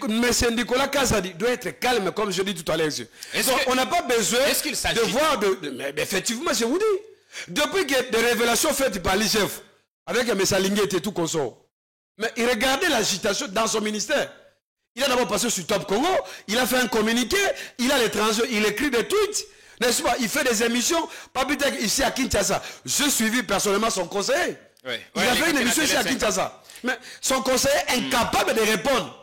Nicolas Kazadi doit être calme, comme je dis tout à l'heure. On n'a pas besoin de voir mais effectivement, je vous dis, depuis que des révélations faites par l'IGF, avec M. Linguet et tout consort, mais il regardait l'agitation dans son ministère. Il a d'abord passé sur Top Congo, il a fait un communiqué, il a l'étranger, il écrit des tweets, n'est-ce pas? Il fait des émissions, pas plus tard ici à Kinshasa. Je suivi personnellement son conseiller. Il a fait une émission ici à Kinshasa. Mais son conseiller incapable de répondre.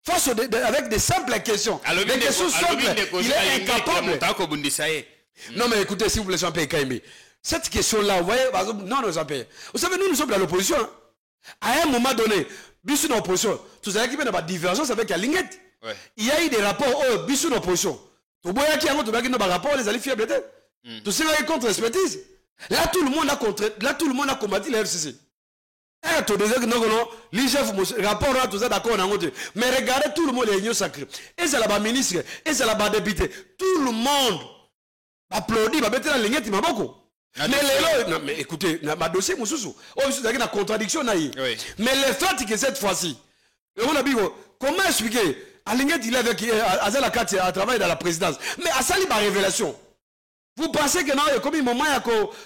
Face avec des simples questions. Des questions simples. Il est incapable. Non, mais écoutez, s'il vous plaît, Jean-Pierre Kaimé. Cette question-là, vous voyez, non, Jean-Pierre. Vous savez, nous sommes dans l'opposition. Hein. À un moment donné, Bissou dans l'opposition, tout à l'heure, il y a une divergence avec la lignette. Il y a eu des rapports, Bissou dans l'opposition. Tout le monde qui a un rapport, les alliés fiables. Tout ce qui est contre l'expertise. Là, tout le monde a combattu la FCC. Rapport tout ça d'accord. Mais regardez, tout le monde est sacré. Et c'est là-bas ministre, et c'est là-bas député. Tout le monde applaudit, va mettre la ligne, il m'a beaucoup. Mais écoutez, ma dossier, c'est une contradiction. Mais le fait que cette fois-ci, comment expliquer? Alinguet, il est avec Azala Kati à travailler dans la présidence. Mais à ça, il y a révélation. Vous pensez que non, comme il y a un moment, il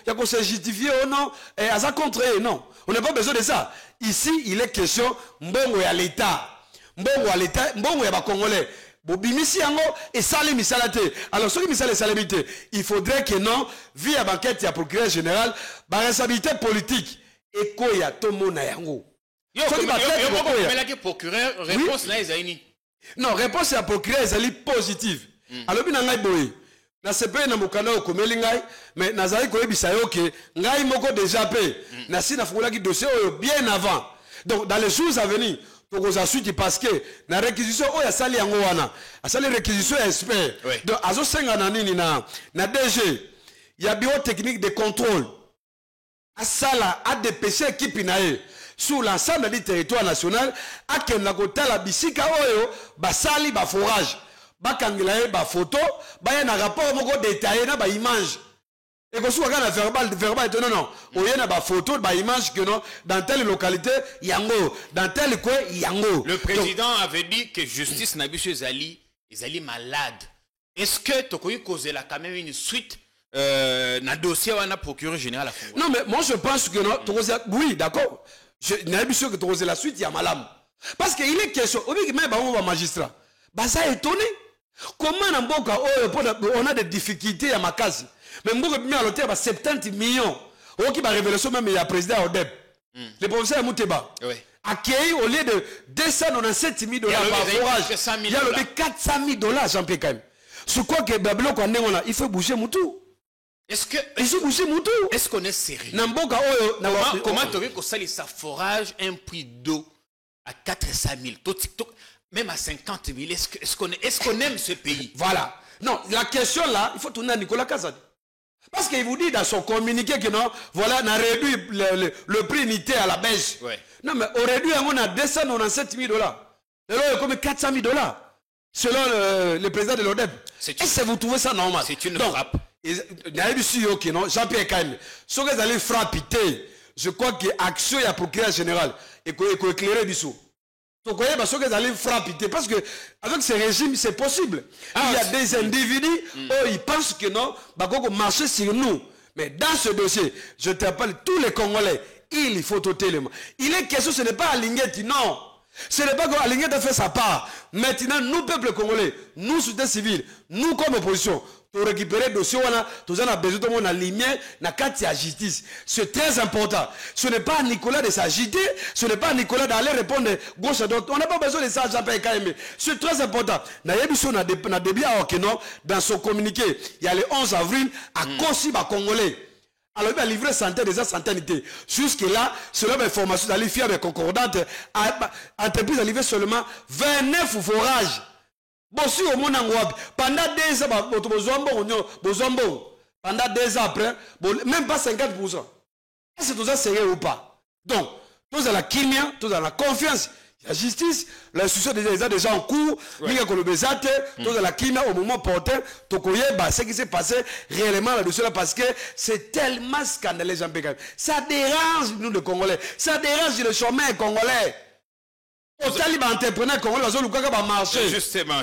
y a se justifier ou non, et à ça contre, non. On n'a pas besoin de ça. Ici, il est question, mbongo ya l'État. Mbongo ya ba Congolais. Bobimisi yango, et sali misalate. Alors, ceux qui misalent salamité, il faudrait que non, via banquette ya procureur général, ba responsabilité politique, et quoi ya tomo na yango. Procureur, réponse na ezaini. Non, réponse à procureur ezali positive. Alors, bien ngai boye. Na sepe na mokanda okomeli ngai mais nazali koyebisa yo ke ngai moko déjà pe na si na fungula ki dossier bien avant. Donc dans les jours à venir tokoza suite parce que na réquisition oya sali yango wana asali réquisition expert. Donc azo senga na nini na DG il y a bureau technique de contrôle asala a dépêché équipe nae sur l'ensemble du territoire national akenda kotala bisika oyo basali ba forage bakangela ba photo ba na rapport moko détaillé na ba image Et que soit la verbal, non, non. Il y a des photos, des images que non, dans telle localité, yango, dans tel coin, yango. Le président avait dit que justice n'a vu Zali, Zali malade. Est-ce que tu as causé là quand même une suite dans le dossier où on a procureur général à Congo? Non, mais moi je pense que non, oui, d'accord. Je n'ai pas sûr que tu as la suite, il y a malam. Parce qu'il est question, même un magistrat, bah ça étonné. Comment on a des difficultés à ma case? Mais moi, je à l'hôtel 70 millions. Qui va révélation même il y a président Odeb. Le professeur Mouteba. Accueilli au lieu de 297 000 dollars par forage. Il y a le 400 000 dollars, Jean-Pierre quand même. Ce quoi que Babylon, il faut bouger Moutou. Est-ce que. Il faut bouger Moutou. Est-ce qu'on est sérieux? Comment tu veux que ça, ça forage un prix d'eau à 400 000? Même à 50 000, est-ce qu'on aime ce pays? Voilà. Non, la question là, il faut tourner à Nicolas Kazadi. Parce qu'il vous dit dans son communiqué que non, voilà, on a réduit le prix unité à la baisse. Ouais. Non, mais on réduit on a 297 000 dollars. Et là, il y a comme 400 000 dollars. Selon le président de l'ODEB. Est-ce que vous trouvez ça normal? C'est une frappe. Il y a eu Jean-Pierre Kaim. Si vous allez frapper, je crois que l'action est à procureur général. Et qu'il faut éclairer du sous. Donc, vous voyez, vous allez frapper. Parce que avec ce régime, c'est possible. Il y a des individus ils pensent que non, il marcher sur nous. Mais dans ce dossier, je te rappelle, tous les Congolais, il faut tout élément. Il est question, ce n'est pas Alinguetti, non. Ce n'est pas que Alinguetti a fait sa part. Maintenant, nous, peuple congolais, nous, société civile, nous, comme opposition, pour récupérer le dossier, nous avons besoin de la lumière, na carte de justice. C'est très important. Ce n'est pas à Nicolas de s'agiter, ce n'est pas à Nicolas d'aller répondre gauche à droite. On n'a pas besoin de ça, Jean-Pierre Kaimé. C'est très important. Dans son communiqué, il y a le 11 avril, à Kosiba Congolais. Alors, il a livré centaines des centaines. Jusque-là, selon mes informations, d'aller faire avec concordante, l'entreprise a livré seulement 29 forages. Bon, si au monde pendant 2 ans, pendant 2 ans après, même pas 50%. Est-ce que tout ça sérieux ou pas? Donc, tous à la kimia, tous à la confiance. La justice, l'institution déjà en cours, tous à la kimia au moment porté, ce qui s'est passé réellement là-dessus là parce que c'est tellement scandaleux, Jean-Pierre. Ça dérange nous les Congolais, ça dérange le chemin congolais. Au talib entrepreneur congolais, ils va marcher. Justement.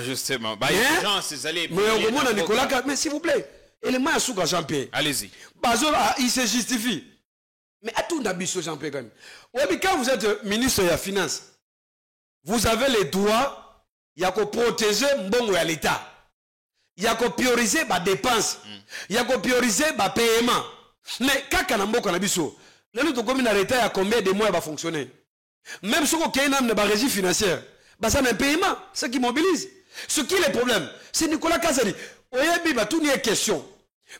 Mais s'il vous plaît, élément à souka Jean-Pierre. Allez-y. Il se justifie. Mais à tout d'habitude, Jean-Pierre. Quand vous êtes ministre de la Finance, vous avez les droits, il y a qu'à protéger mbongo à l'État. Il y a qu'à prioriser les dépenses. Il y a qu'à prioriser les paiements. Mais quand on a mbongo à l'Abisso, l'État commune à l'État, il y a combien de mois va fonctionner? Même si on a une régie financière, ça a un paiement, ce qui mobilise. Ce qui est le problème, c'est Nicolas Kazadi. Tout n'est question.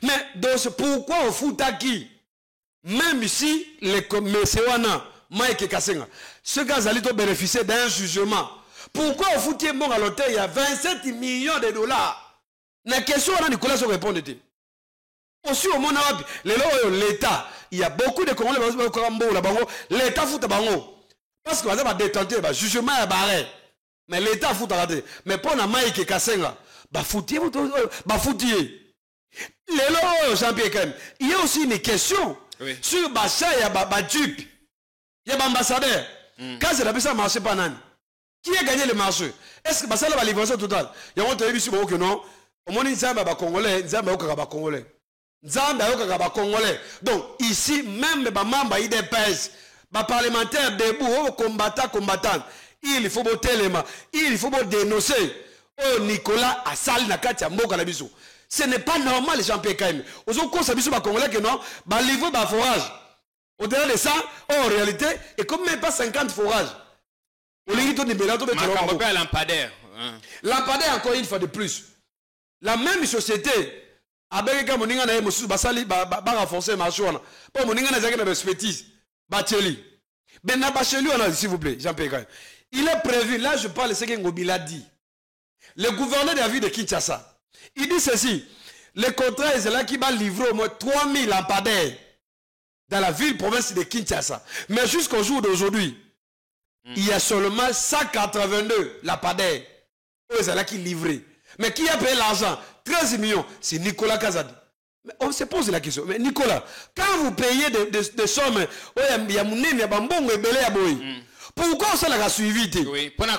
Mais donc, pourquoi on fout à qui? Même ici, les Messéwana, Mike Kassenga, ce Kazali doit bénéficier d'un jugement. Pourquoi on fout bon à l'hôtel? Il y a 27 millions de dollars. La question, on a Nicolas se répondre. Aussi, au monde, l'État, il y a beaucoup de Congolais, l'État fout à Bango. Parce que va détenter, le jugement est barré. Mais l'État fout à rater. Mais pour la Mike Kassenga, foutier. Jean-Pierre quand même. Il y a aussi une question sur Bacha et Badjup. Il y a l'ambassadeur. Quand c'est la ça marché pas nan. Qui a gagné le marché? Est-ce que Bacha a la livraison totale? Il y a un télévision sur que non. Au moins, il y a un Congolais, il y a un Congolais. Donc, ici, même les membres IDPS, les parlementaires debout, combattants, il faut tellement, il faut dénoncer. Oh, Nicolas a sali na kati ya mboka na biso. Ce n'est pas normal, Jean-Pierre Kaim. Ozo ko sabiso ba Congolais que non, ba livre ba forage. Au-delà de ça, en réalité, et comme même pas 50 forages. Au lieu de lampadaire. Lampadaire encore une fois de plus. La même société, avec moninga na mosu basali ba renforcer marché wana. Pas moninga na zaki na expertise. Bacheli. Ben na Bacheli on a s'il vous plaît, Jean-Pierre Kaim. Il est prévu, là je parle de ce que Ngobila dit. Le gouverneur de la ville de Kinshasa, il dit ceci, le contrat est là qui va livrer au moins 3000 lampadaires dans la ville, province de Kinshasa. Mais jusqu'au jour d'aujourd'hui, il y a seulement 182 lampadaires qui livrés. Mais qui a payé l'argent? 13 millions, c'est Nicolas Kazadi. Mais on se pose la question. Mais Nicolas, quand vous payez des sommes, pourquoi on s'en a suivi? Oui. Pourquoi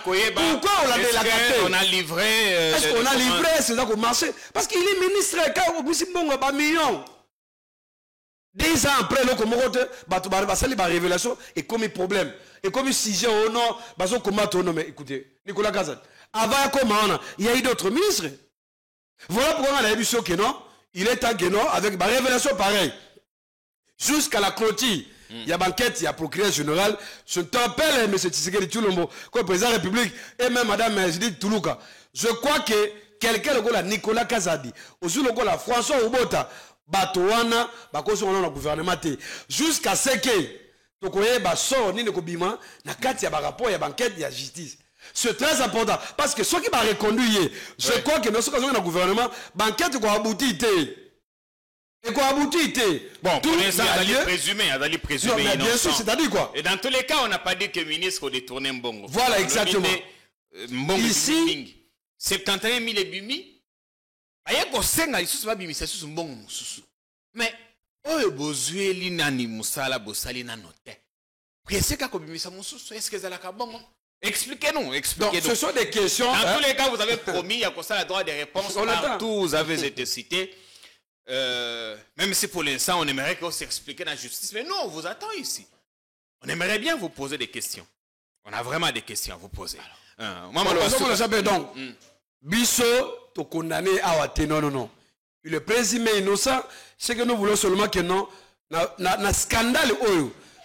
on l'a délacaté? On a livré. Est-ce qu'on a livré? C'est ça qu'on marchait. Parce qu'il est ministre, quand on a millions. 10 ans après, le révélation et comme un problème. Et comme sujet au nom, mais écoutez, Nicolas Kazan, avant comment il y a eu d'autres ministres. Voilà pourquoi on a vu que non, il est temps que non, avec ma révélation pareille. Jusqu'à la clôture, il y a banquette, il y a procureur général. Je t'appelle M. Tshisekedi Tshilombo, comme président de la République, et même Mme Judith Toulouka. Je crois que quelqu'un, le Nicolas Kazadi, aussi le François Oubota, Batouana, Bakoso, on a un gouvernement, jusqu'à ce que, Tokoye, Bassor, ni Nekobima, Nakati, il y a un rapport, il y a banquette, il y a justice. C'est très important. Parce que ceux qui m'ont reconduit, je crois que nous sommes dans le gouvernement, banquette, quoi, abouti, et quoi abouti, bon, pour l'instant, on a présumé, non, mais bien sûr, c'est-à-dire quoi? Et dans tous les cas, on n'a pas dit que le ministre a détourné Mbongo. Voilà, exactement. Mbongo, ici, 71 000 et bimi. Aya ko senga lisusu ba bimi lisusu Mbongo mususu. Mais oyo bozwe li nani musala bosali na note. Preseka ko bimisa mususu, est-ce que zalaka bongo? Expliquez-nous, expliquez-nous. Donc, ce sont des questions. Dans tous les cas, vous avez promis, il y a comme ça la droit de réponse. Partout, vous avez été cité. Même si pour l'instant, on aimerait qu'on s'explique dans la justice. Mais nous, on vous attend ici. On aimerait bien vous poser des questions. On a vraiment des questions à vous poser. Donc, Bisso, tu condamné à Wate. Non, non, non. Il est présumé innocent. C'est que nous voulons seulement que non. Na scandale,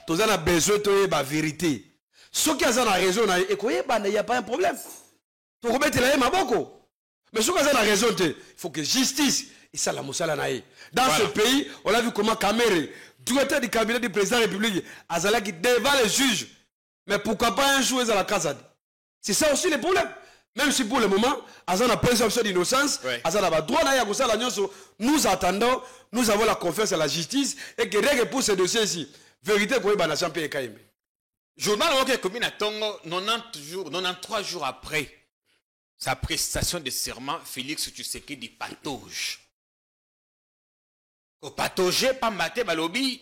tu as besoin de la vérité. Ceux qui ont raison, il n'y a pas un problème. Tu remettez la maboko. Mais ceux qui ont raison, il faut que justice. Et ça, la moussala naïe. Dans ce pays, on a vu comment Kamere, directeur du cabinet du président de la République, Azala qui devant les juges. Mais pourquoi pas un joueur à la casade? C'est ça aussi le problème. Même si pour le moment, Azala a présomption d'innocence, Azala a droit à nous attendons, nous avons la confiance à la justice et que rien que pour ce dossier-ci, vérité qu'on est champion et Kaime. Journal Roque Commune à Tongo, 93 jours après sa prestation de serment, Félix Tshisekedi patauge. Au patauge, pas maté, balobi,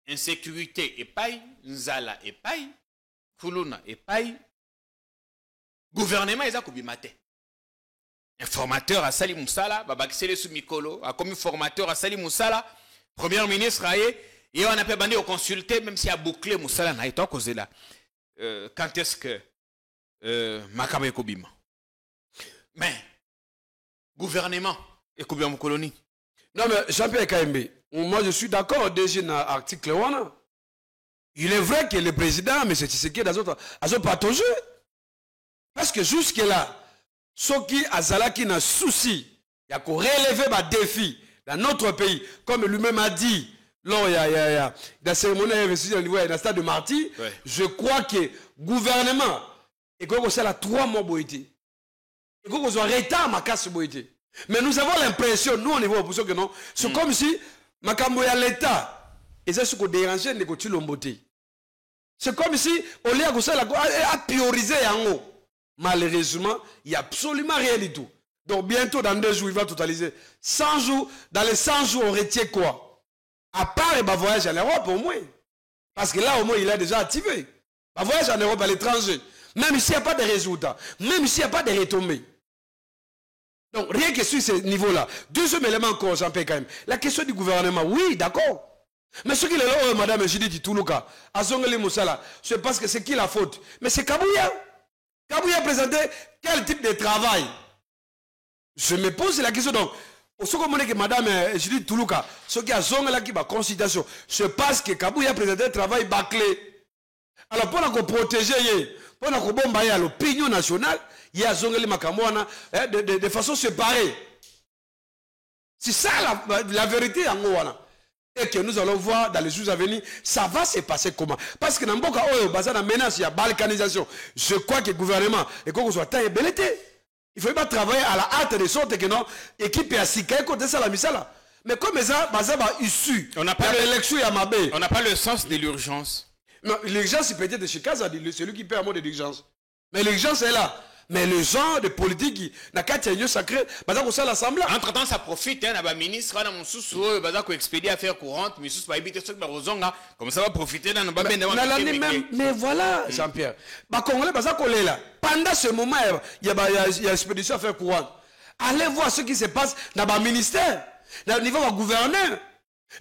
insécurité epaille, nzala epaille, kuluna epaille, gouvernement ils a kobimaté. Informateur à Sali Moussala, Babakisele Soumikolo, a comme formateur à Sali Moussala, premier ministre aïe, et on a pas bandé au consulter, même s'il y a bouclé Moussala n'a été causé là. Quand est-ce que Makame Kobima? Mais, gouvernement, et Kobima colonie. Non, mais Jean-Pierre Kaimbe, moi je suis d'accord déjà dans l'article 1. Il est vrai que le président, M. Tshisekedi, a patogé. Parce que jusque-là, ceux qui ont un souci, il y a qu'on relever des défis dans notre pays, comme lui-même a dit, lors il y a la cérémonie d'investiture au niveau de la stade de Marty, je crois que le gouvernement, et qu'on a 3 mois boïté. Et qu'on a retard ma casse boïté. Mais nous avons l'impression, nous on est l'opposition que non, c'est comme si Makamboya l'État, et c'est ce qu'on dérangeait, n'est que l'omboté. C'est comme si on a priorisé en haut. Malheureusement, il n'y a absolument rien du tout. Donc bientôt, dans 2 jours, il va totaliser 100 jours. Dans les 100 jours, on retient quoi? À part le voyage en Europe, au moins. Parce que là, au moins, il a déjà activé. Le voyage en Europe, à l'étranger. Même s'il n'y a pas de résultats. Même s'il n'y a pas de retombées. Donc, rien que sur ce niveau-là. Deuxième élément encore, Jean-Pierre quand même. La question du gouvernement, oui, d'accord. Mais ce qu'il est là, Madame Judith Toulouka, à Zongeli Moussala, c'est parce que c'est qui la faute? Mais c'est Kabouya. Kabouya a présenté quel type de travail? Je me pose la question. Donc, au second que Madame Judith Toulouka, ce qui a Zongela qui va consultation, c'est parce que Kabouya a présenté un travail bâclé. Alors, pour nous protéger, pour nous bombarder à l'opinion nationale, il y a Zongeli Makamouana de façon séparée. C'est ça la vérité en Ouana. Et que nous allons voir dans les jours à venir, ça va se passer comment? Parce que dans le cas où il y a une menace, il y a balkanisation. Je crois que le gouvernement, et qu'on soit taillé belleté. Il ne faut pas travailler à la hâte de sorte que non, l'équipe est à Sikaï côté ça la misala. Mais comme ça, va issu. On n'a pas le sens de l'urgence. Non, l'urgence, c'est peut-être de chez Kaza, c'est lui qui paie un mot de l'urgence. Mais l'urgence est là. Mais le genre de politique qui n'a qu'à tenir sacré, baza ko sala l'assemblée. Entre-temps, ça profite, hein, na ministre, na monsusu, baza ko expédier affaires courantes, mais sous éviter ce que rozonga, comme ça va profiter dans mais voilà, Jean-Pierre. Ba Congolais baza ko lela. Pendant ce moment, il y a expédition affaires courantes. Allez voir ce qui se passe dans le ministère, dans le niveau du gouverneur,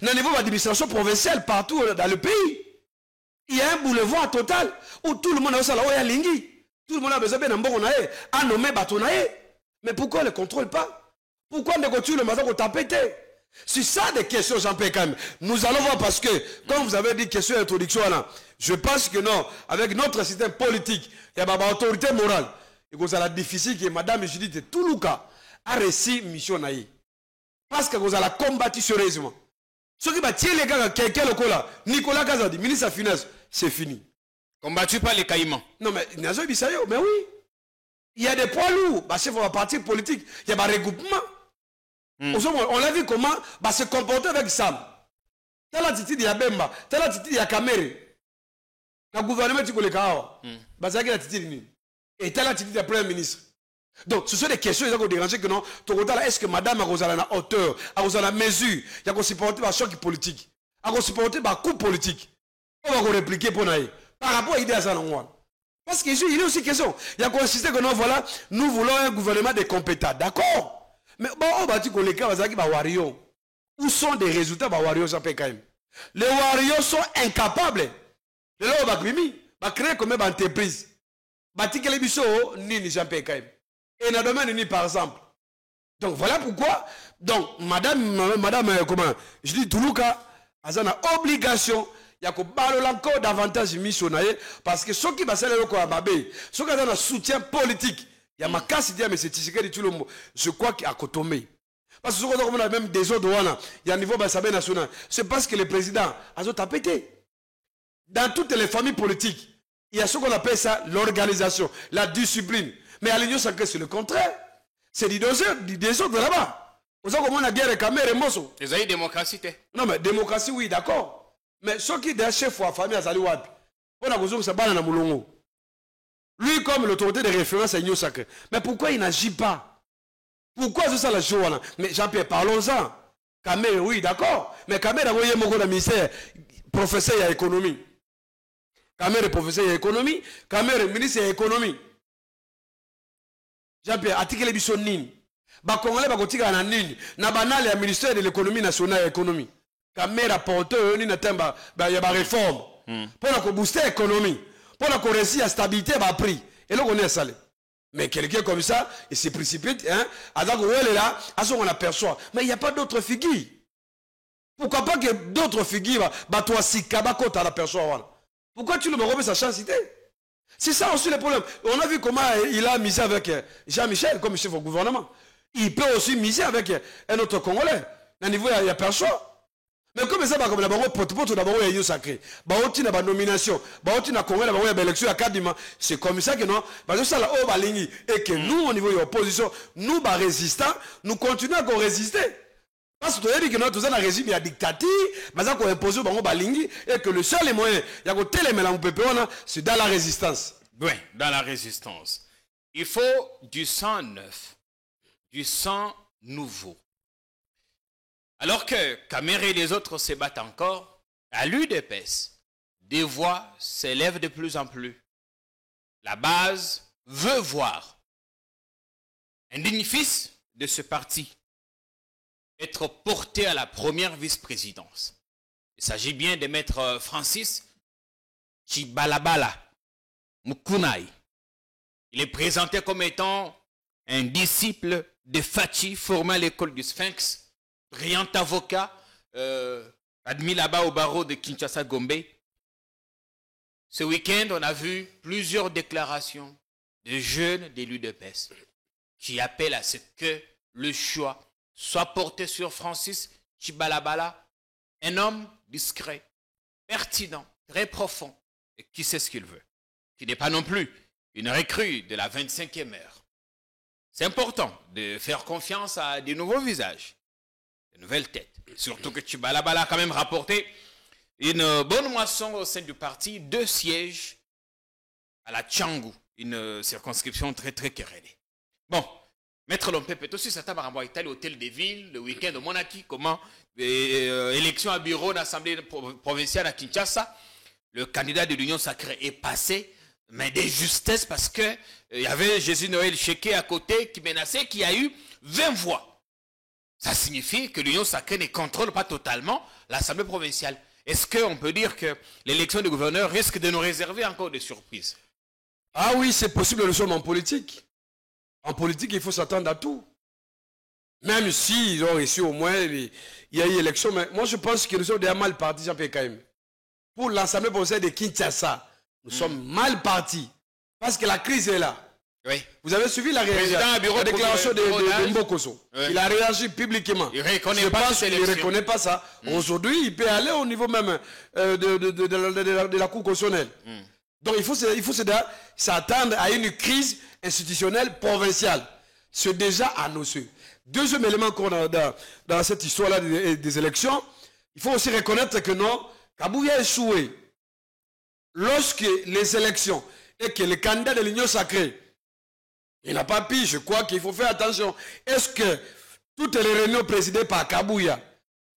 dans le niveau de l'administration provinciale, partout dans le pays. Il y a un boulevard total où tout le monde a besoin de lingi. Tout le monde a besoin de nommer Batonaye. Mais pourquoi on ne le contrôle pas? Pourquoi on ne continue le matin qu'on t'a pété? C'est ça des questions, Jean-Pierre, quand même. Nous allons voir parce que, comme vous avez dit, question d'introduction, je pense que non, avec notre système politique, il y a une autorité morale. Et que ça va difficile que Madame Judith Toulouka a réussi mission naïe. Parce que vous allez combattre sérieusement. Ce qui va tirer les gars, quelqu'un là, Nicolas Kazadi, ministre des Finances, c'est fini. Combattu par les caïmans. Non, mais Nazo Bissayo, mais oui. Il y a des poids lourds, bah, c'est pour la partie politique. Il y a un regroupement. On a vu comment bah, se comporter avec Sam. Telle attitude, il y a Bemba. Telle attitude, il y a Kamere. Le gouvernement, tu connais Kao. Bah, c'est l'attitude. Et telle attitude, il y a Premier ministre. Donc, ce sont des questions qui ont dérangé que non. Est-ce que madame a la hauteur, a la mesure, il y a supporté par choc politique, a supporté par coup politique. On va répliquer pour nous. Par rapport à l'idée à ça, parce qu'il y a aussi question. Il y a consisté que non, voilà, nous voulons un gouvernement des compétents. D'accord. Mais bon, on va dire que les cas, où sont des résultats, ça peut quand même. Les warriors sont incapables. Les gens vont créer comme une entreprise. Bâtir les bisous, ni j'en paye quand même. Et dans le domaine, par exemple. Donc voilà pourquoi. Donc, madame, comment je dis, Toulouka, elle a une obligation. Il y a encore davantage de mission. Parce que ceux qui va faire le ceux qui ont un soutien politique, il y a ma casse idée, mais c'est tout le monde. Je crois qu'il y a Kotomé. Parce que ceux qui ont même des autres, il y a un niveau de national. C'est parce que le président a pété. Dans toutes les familles politiques, il y a ce qu'on appelle ça l'organisation, la discipline. Mais à l'Union sacrée, c'est le contraire. C'est des autres là-bas. Vous savez comment on a guerre et caméra et mosso. Vous avez démocratie. Non, mais démocratie, oui, d'accord. Mais ceux qui sont chefs de la famille à Zaliwapi, on a besoin de ça dans Moulongo. Lui, comme l'autorité de référence à l'Union sacrée. Mais pourquoi il n'agit pas? Pourquoi c'est ça la chose? Mais Jean-Pierre, parlons-en. Caméra, oui, d'accord. Mais caméra, vous voyez, mon ministère, professeur à économie. Caméra, professeur à économie. Caméra, ministre à économie. Jean-Pierre, article les bisons nini. Ba Congolais ba kotika na nini. Na banal ya ministère de l'économie nationale et économie. Caméra porteur ni na temba ba ya ba réforme. Pour la booster l'économie. Pour la réussir la stabilité ba prix. Et là on est salé. Mais quelqu'un comme ça, il se précipite, hein. Alors où elle est là, à ce qu'on aperçoit. Mais il n'y a pas d'autres figures. Pourquoi pas que d'autres figures, bah toi si kabako t'as l'aperçoit. Pourquoi tu ne me remets sa chancité? C'est ça aussi le problème. On a vu comment il a misé avec Jean-Michel comme chef au gouvernement. Il peut aussi miser avec un autre Congolais. À niveau, il y a personne. Mais comme ça, comme la banque porte-porte, d'abord, il y a sacré. Il y a une nomination. Il y a Congolais, il y a une élection académique. C'est comme ça que non. Et que nous, au niveau de l'opposition, nous, résistants, nous continuons à résister. Parce que tu as dit que nous avons un régime de dictature, mais nous avons imposé et que le seul moyen, c'est dans la résistance. Oui, dans la résistance. Il faut du sang neuf, du sang nouveau. Alors que Kamere et les autres se battent encore, à l'UDPS, des voix s'élèvent de plus en plus. La base veut voir un digne fils de ce parti être porté à la première vice-présidence. Il s'agit bien de maître Francis Chibalabala Mukunai. Il est présenté comme étant un disciple de Fachi formé à l'école du Sphinx, brillant avocat, admis là-bas au barreau de Kinshasa-Gombe. Ce week-end, on a vu plusieurs déclarations de jeunes de l'UDPS qui appellent à ce que le choix soit porté sur Francis Chibalabala, un homme discret, pertinent, très profond, et qui sait ce qu'il veut, qui n'est pas non plus une recrue de la 25e heure. C'est important de faire confiance à des nouveaux visages, de nouvelles têtes. Surtout que Chibalabala a quand même rapporté une bonne moisson au sein du parti, 2 sièges à la Tchangou. une circonscription très très querellée. Bon, Maître Lompepe, aussi ça t'a renvoyé à l'hôtel des villes, le week-end au Monaki, comment élection à bureau d'Assemblée provinciale à Kinshasa, le candidat de l'Union sacrée est passé, mais des justesses parce que il y avait Jésus Noël Chéké à côté qui menaçait, qui a eu 20 voix. Ça signifie que l'Union sacrée ne contrôle pas totalement l'Assemblée provinciale. Est-ce qu'on peut dire que l'élection du gouverneur risque de nous réserver encore des surprises? Ah oui, c'est possible, nous sommes en politique. En politique, il faut s'attendre à tout. Même si ils ont réussi au moins, il y a eu élection. Mais moi, je pense que nous sommes déjà mal partis, Jean-Pierre Kaïm. Pour l'Assemblée provinciale de Kinshasa, nous sommes mal partis. Parce que la crise est là. Oui. Vous avez suivi la déclaration de Mbokoso. Oui. Il a réagi publiquement. Il reconnaît je pas pense qu'il ne reconnaît pas ça. Aujourd'hui, il peut aller au niveau même de la Cour constitutionnelle. Donc il faut s'attendre à une crise institutionnelle provinciale. C'est déjà annoncé. Deuxième élément qu'on a dans cette histoire-là des élections, il faut aussi reconnaître que non, Kabouya a échoué. Lorsque les élections et que le candidat de l'Union sacrée, il n'a pas pu, je crois qu'il faut faire attention. Est-ce que toutes les réunions présidées par Kabouya,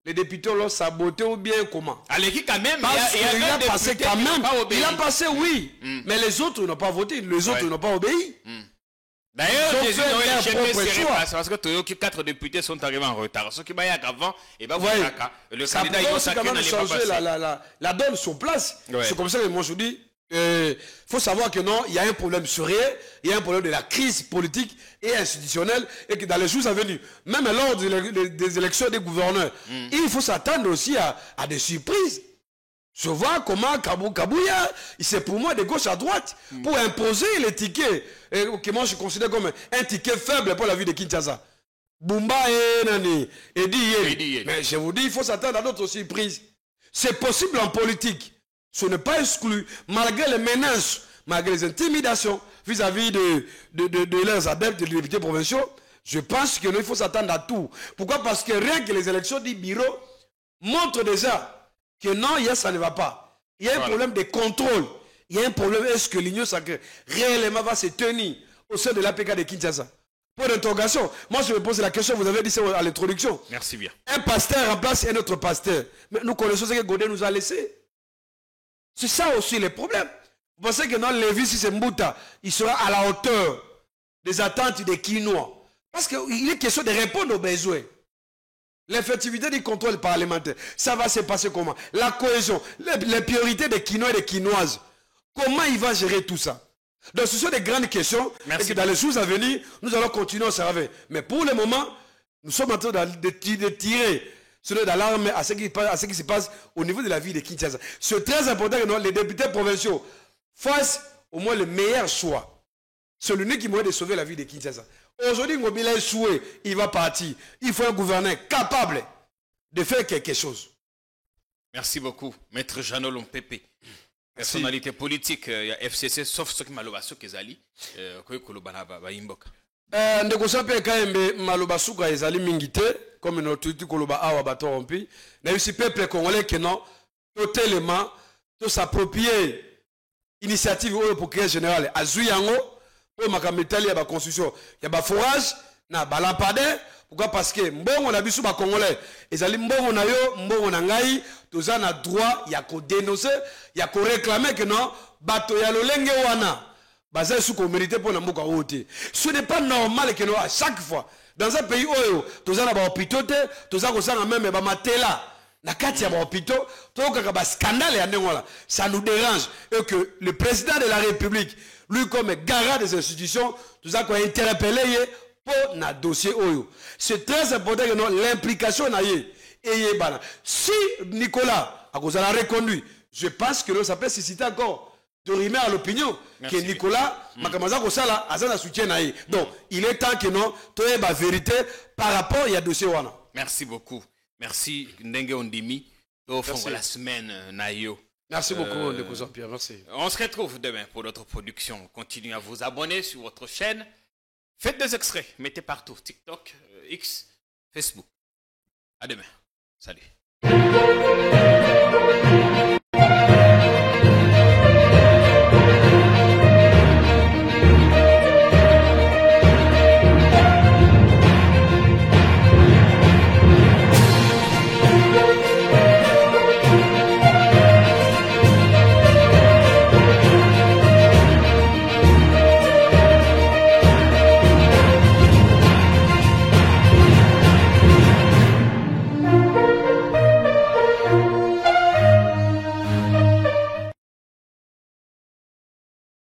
les députés l'ont saboté ou bien comment? Allez, quand même, il a passé quand même. Il a passé, oui. Mais les autres n'ont pas voté. Les autres n'ont pas obéi. D'ailleurs, Jésus Noël Chéké parce que 4 députés sont arrivés en retard. Ceux qui baillent avant, et ben le candidat il faut quand même changer la donne sur place. C'est comme ça que moi je dis. Il faut savoir que non, il y a un problème sérieux, il y a un problème de la crise politique et institutionnelle, et que dans les jours à venir, même lors des élections des gouverneurs, il faut s'attendre aussi à des surprises. Je vois comment Kabouya, c'est pour moi de gauche à droite, pour imposer les tickets, que moi je considère comme un ticket faible pour la vie de Kinshasa. Bumba et Nani, et dit. Mais je vous dis, il faut s'attendre à d'autres surprises. C'est possible en politique. Ce n'est pas exclu, malgré les menaces, malgré les intimidations vis-à-vis de leurs adeptes, des députés provinciaux. Je pense qu'il faut s'attendre à tout. Pourquoi? Parce que rien que les élections du bureau montrent déjà que non, ça ne va pas. Il y a un problème de contrôle. Il y a un problème, est-ce que l'Union sacrée réellement va se tenir au sein de l'APK de Kinshasa? Pour l'interrogation, moi je me pose la question, vous avez dit ça à l'introduction. Merci bien. Un pasteur remplace un autre pasteur. Mais nous connaissons ce que Godin nous a laissé. C'est ça aussi le problème. Vous pensez que non, Lévi, si c'est Mbouta, il sera à la hauteur des attentes des Quinois. Parce qu'il est question de répondre aux besoins. L'effectivité du contrôle parlementaire, ça va se passer comment? La cohésion, les priorités des Quinois et des Quinoises. Comment il va gérer tout ça? Donc ce sont des grandes questions. Merci. Et que dans les jours à venir, nous allons continuer à observer. Mais pour le moment, nous sommes en train de tirer sur d'alarme à ce qui se passe au niveau de la vie de Kinshasa. C'est très important que les députés provinciaux fassent au moins le meilleur choix. C'est l'unique moyen de sauver la vie de Kinshasa. Aujourd'hui, Ngobila a échoué, il va partir. Il faut un gouverneur capable de faire quelque chose. Merci beaucoup, Maître Jeannot Lompepe. Personnalité politique, il y a FCC, sauf ceux qui m'ont kezali, ndeko sape kaembe malobasuka ezali mingite comme notre koloba awa batorompi na yusi peuple congolais que non totalement to s'approprier initiative oyo pour créer général azui yango pour makamitali ya ba constitution ya ba forage na ba lampadaire. Pourquoi? Parce que mbongo na biso ba congolais ezali mbongo na yo mbongo na ngai toza na droit ya ko dénoncer ya ko réclamer que non bato ya lolenge wana. Ce n'est pas normal que nous, à chaque fois, dans un pays où nous avons des hôpitaux, nous avons même des matela, ça nous dérange. Et que le président de la République, lui comme garant des institutions, nous avons interpellé pour un dossier. C'est très important que l'implication si Nicolas a reconduit, je pense que ça peut susciter encore de rimer à l'opinion que Nicolas Makamaza Kosala a un soutien. Donc, il est temps que non, tu aies la vérité par rapport à dossier wana. Merci beaucoup. Merci Ndenge Ondimi. Au fond de la semaine, Nayo. Merci beaucoup, Ndeko Jean-Pierre. Merci. On se retrouve demain pour notre production. Continuez à vous abonner sur votre chaîne. Faites des extraits. Mettez partout. TikTok, X, Facebook. À demain. Salut.